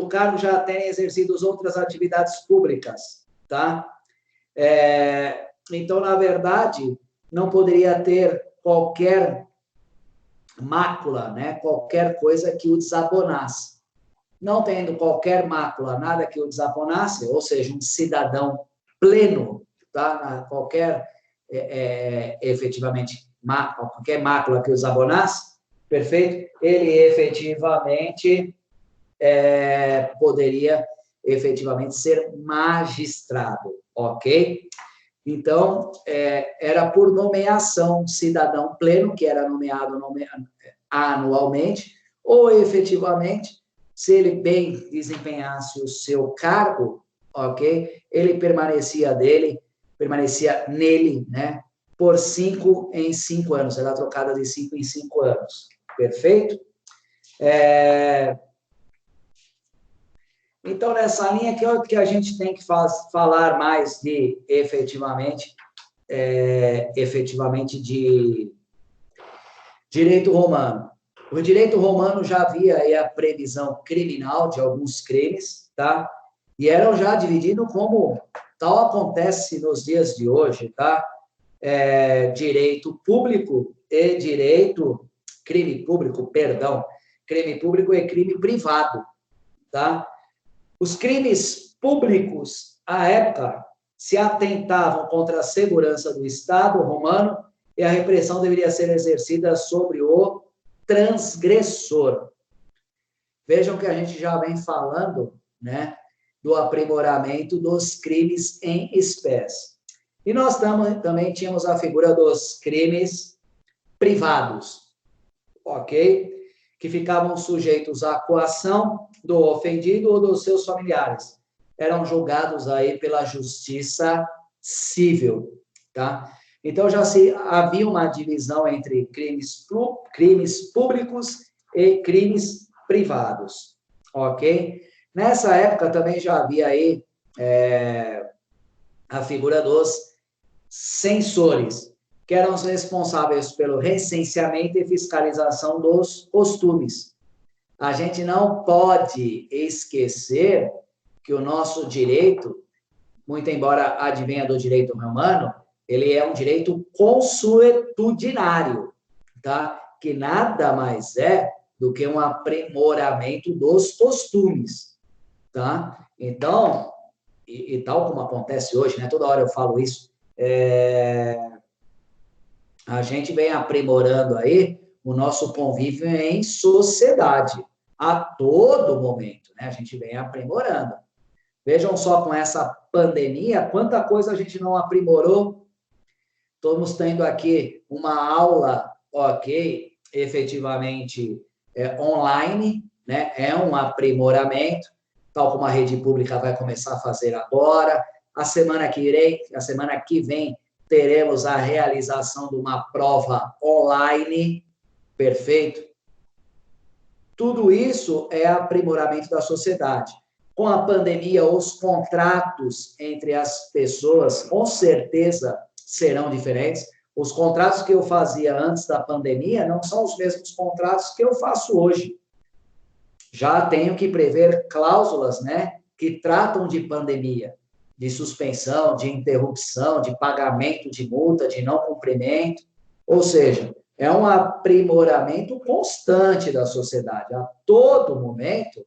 do cargo, já terem exercido outras atividades públicas, tá? Então, na verdade, não poderia ter qualquer mácula, né? Qualquer coisa que o desabonasse. Não tendo qualquer mácula, nada que o desabonasse, ou seja, um cidadão pleno, tá? Qualquer, efetivamente, qualquer mácula que o desabonasse, perfeito? Ele efetivamente poderia efetivamente ser magistrado, ok? Então, era por nomeação, cidadão pleno, que era nomeado anualmente, ou efetivamente, se ele bem desempenhasse o seu cargo, ok? Ele permanecia nele, né? Por 5 em 5 anos, era trocada de 5 em 5 anos, perfeito? Então, nessa linha que a gente tem que falar mais de, efetivamente, de direito romano. O direito romano já havia aí a previsão criminal de alguns crimes, tá? E eram já divididos como tal acontece nos dias de hoje, tá? Direito público e crime público e crime privado, tá? Os crimes públicos, à época, se atentavam contra a segurança do Estado romano e a repressão deveria ser exercida sobre o transgressor. Vejam que a gente já vem falando, né, do aprimoramento dos crimes em espécie. E nós também tínhamos a figura dos crimes privados, ok? Que ficavam sujeitos à coação do ofendido ou dos seus familiares. Eram julgados aí pela justiça civil, tá? Então, já havia uma divisão entre crimes públicos e crimes privados, ok? Nessa época também já havia aí a figura dos censores, que eram os responsáveis pelo recenseamento e fiscalização dos costumes. A gente não pode esquecer que o nosso direito, muito embora advenha do direito romano, ele é um direito consuetudinário, tá? Que nada mais é do que um aprimoramento dos costumes, tá? Então, e tal como acontece hoje, né? Toda hora eu falo isso, a gente vem aprimorando aí o nosso convívio em sociedade, a todo momento, né? A gente vem aprimorando. Vejam só, com essa pandemia, quanta coisa a gente não aprimorou. Estamos tendo aqui uma aula, ok, efetivamente online, né? É um aprimoramento, tal como a rede pública vai começar a fazer agora. A semana que vem, teremos a realização de uma prova online, perfeito? Tudo isso é aprimoramento da sociedade. Com a pandemia, os contratos entre as pessoas, com certeza, serão diferentes. Os contratos que eu fazia antes da pandemia não são os mesmos contratos que eu faço hoje. Já tenho que prever cláusulas, né, que tratam de pandemia, de suspensão, de interrupção, de pagamento de multa, de não cumprimento. Ou seja, é um aprimoramento constante da sociedade. A todo momento,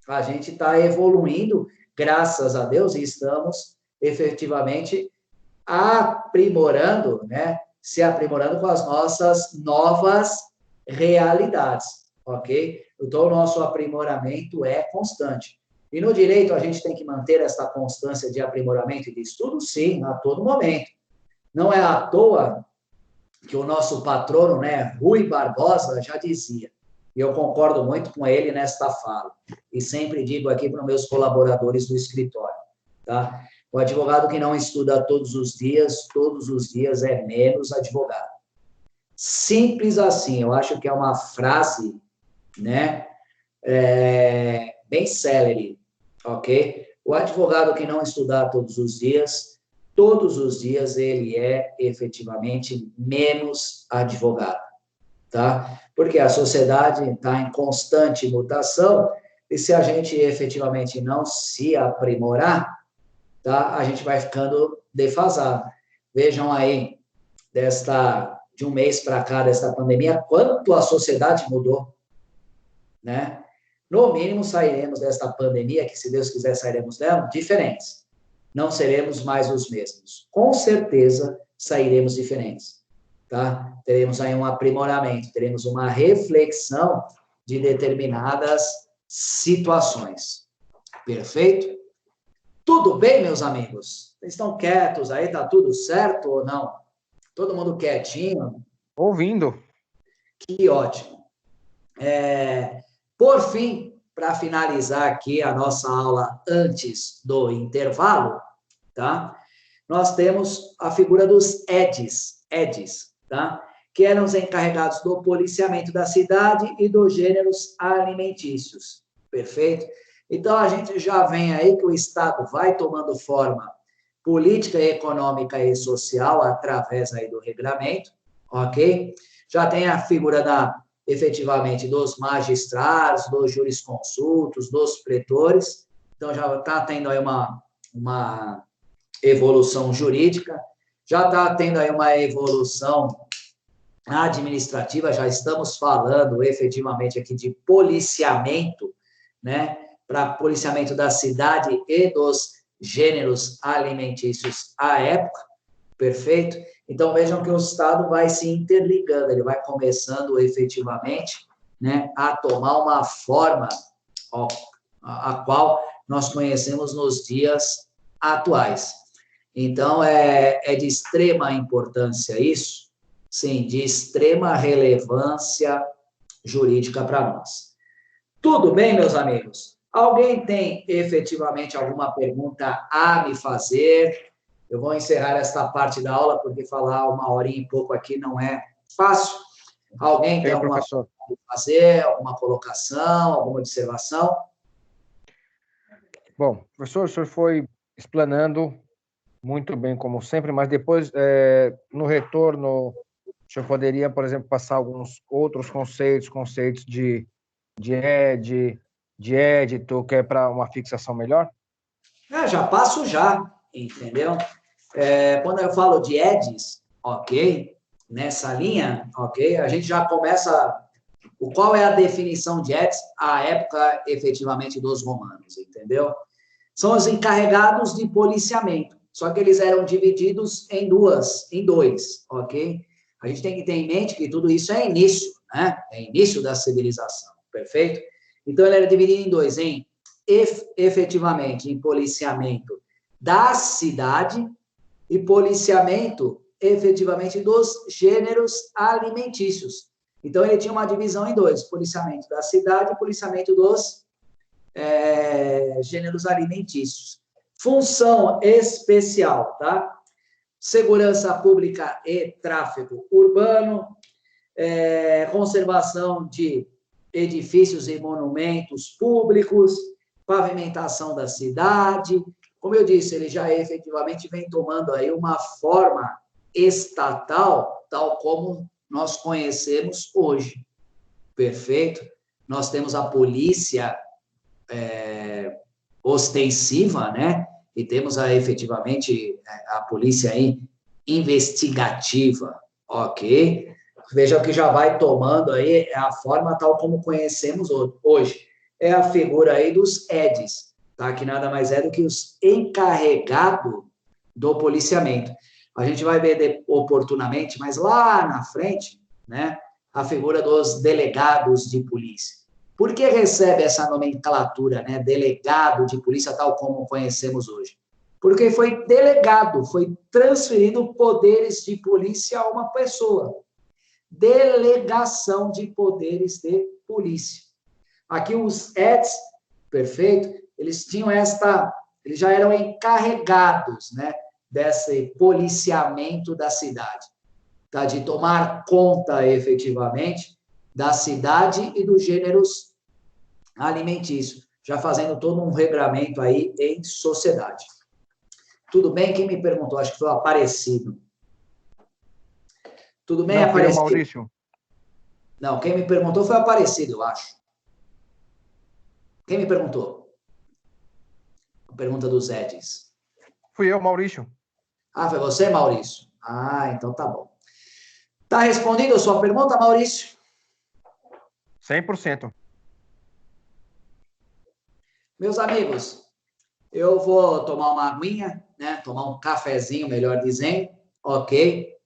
a gente está evoluindo, graças a Deus, e estamos efetivamente aprimorando, né? Se aprimorando com as nossas novas realidades, ok? Então, o nosso aprimoramento é constante. E no direito, a gente tem que manter essa constância de aprimoramento e de estudo? Sim, a todo momento. Não é à toa que o nosso patrono, né, Rui Barbosa, já dizia, e eu concordo muito com ele nesta fala, e sempre digo aqui para os meus colaboradores do escritório, tá? O advogado que não estuda todos os dias é menos advogado. Simples assim, eu acho que é uma frase, né, bem célere, ok? O advogado que não estudar todos os dias ele é efetivamente menos advogado, tá? Porque a sociedade está em constante mutação e se a gente efetivamente não se aprimorar, tá? A gente vai ficando defasado. Vejam aí, de um mês para cá, desta pandemia, quanto a sociedade mudou, né? No mínimo, sairemos desta pandemia, que se Deus quiser sairemos dela, diferentes. Não seremos mais os mesmos. Com certeza, sairemos diferentes, tá? Teremos aí um aprimoramento, teremos uma reflexão de determinadas situações. Perfeito? Tudo bem, meus amigos? Vocês estão quietos aí? Tá tudo certo ou não? Todo mundo quietinho? Ouvindo. Que ótimo. Por fim, para finalizar aqui a nossa aula antes do intervalo, tá? Nós temos a figura dos EDs, tá? Que eram os encarregados do policiamento da cidade e dos gêneros alimentícios. Perfeito? Então, a gente já vem aí que o Estado vai tomando forma política, econômica e social através aí do regramento, ok? Já tem a figura efetivamente, dos magistrados, dos jurisconsultos, dos pretores. Então, já está tendo aí uma evolução jurídica, já está tendo aí uma evolução administrativa, já estamos falando efetivamente aqui de policiamento, né? Para policiamento da cidade e dos gêneros alimentícios à época, perfeito? Então, vejam que o Estado vai se interligando, ele vai começando efetivamente, né, a tomar uma forma a qual nós conhecemos nos dias atuais. Então, é de extrema importância isso, sim, de extrema relevância jurídica para nós. Tudo bem, meus amigos? Alguém tem efetivamente alguma pergunta a me fazer? Eu vou encerrar esta parte da aula, porque falar 1h e pouco aqui não é fácil. Alguém tem alguma coisa a fazer, alguma colocação, alguma observação? Bom, professor, o senhor foi explanando muito bem, como sempre, mas depois, no retorno, o senhor poderia, por exemplo, passar alguns outros conceitos de édito, que é para uma fixação melhor? Já passo já, entendeu? Quando eu falo de EDs, ok, nessa linha, ok, a gente já começa... Qual é a definição de EDs à época, efetivamente, dos romanos, entendeu? São os encarregados de policiamento, só que eles eram divididos em dois, ok? A gente tem que ter em mente que tudo isso é início, né? É início da civilização, perfeito? Então, ele era dividido em dois, efetivamente, em policiamento da cidade e policiamento, efetivamente, dos gêneros alimentícios. Então, ele tinha uma divisão em dois, policiamento da cidade e policiamento dos gêneros alimentícios. Função especial, tá? Segurança pública e tráfego urbano, conservação de edifícios e monumentos públicos, pavimentação da cidade. Como eu disse, ele já efetivamente vem tomando aí uma forma estatal, tal como nós conhecemos hoje. Perfeito? Nós temos a polícia ostensiva, né? E temos efetivamente a polícia aí investigativa, ok? Veja que já vai tomando aí a forma tal como conhecemos hoje. É a figura aí dos EDs, tá? Que nada mais é do que os encarregados do policiamento. A gente vai ver oportunamente, mas lá na frente, né? A figura dos delegados de polícia. Por que recebe essa nomenclatura, né? Delegado de polícia, tal como conhecemos hoje? Porque foi delegado, foi transferido poderes de polícia a uma pessoa. Delegação de poderes de polícia. Aqui os EDs, perfeito, eles tinham eles já eram encarregados, né, desse policiamento da cidade, tá? De tomar conta efetivamente da cidade e dos gêneros alimentícios, já fazendo todo um regramento aí em sociedade. Tudo bem? Quem me perguntou? Acho que foi o Aparecido. Tudo bem, Não, Aparecido? foi o Maurício. Não, quem me perguntou foi o Aparecido, eu acho. Quem me perguntou? A pergunta dos Edis. Fui eu, Maurício. Ah, foi você, Maurício? Ah, então tá bom. Tá respondendo a sua pergunta, Maurício? 100%. Meus amigos, eu vou tomar uma aguinha, né? Tomar um cafezinho, melhor dizendo, ok?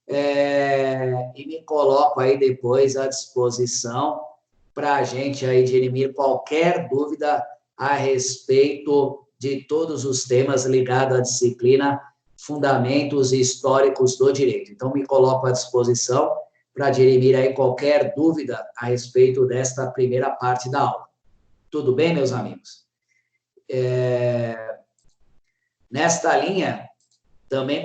E me coloco aí depois à disposição para a gente aí dirimir qualquer dúvida a respeito de todos os temas ligados à disciplina Fundamentos Históricos do Direito. Então, me coloco à disposição para dirimir aí qualquer dúvida a respeito desta primeira parte da aula. Tudo bem, meus amigos? Nesta linha, também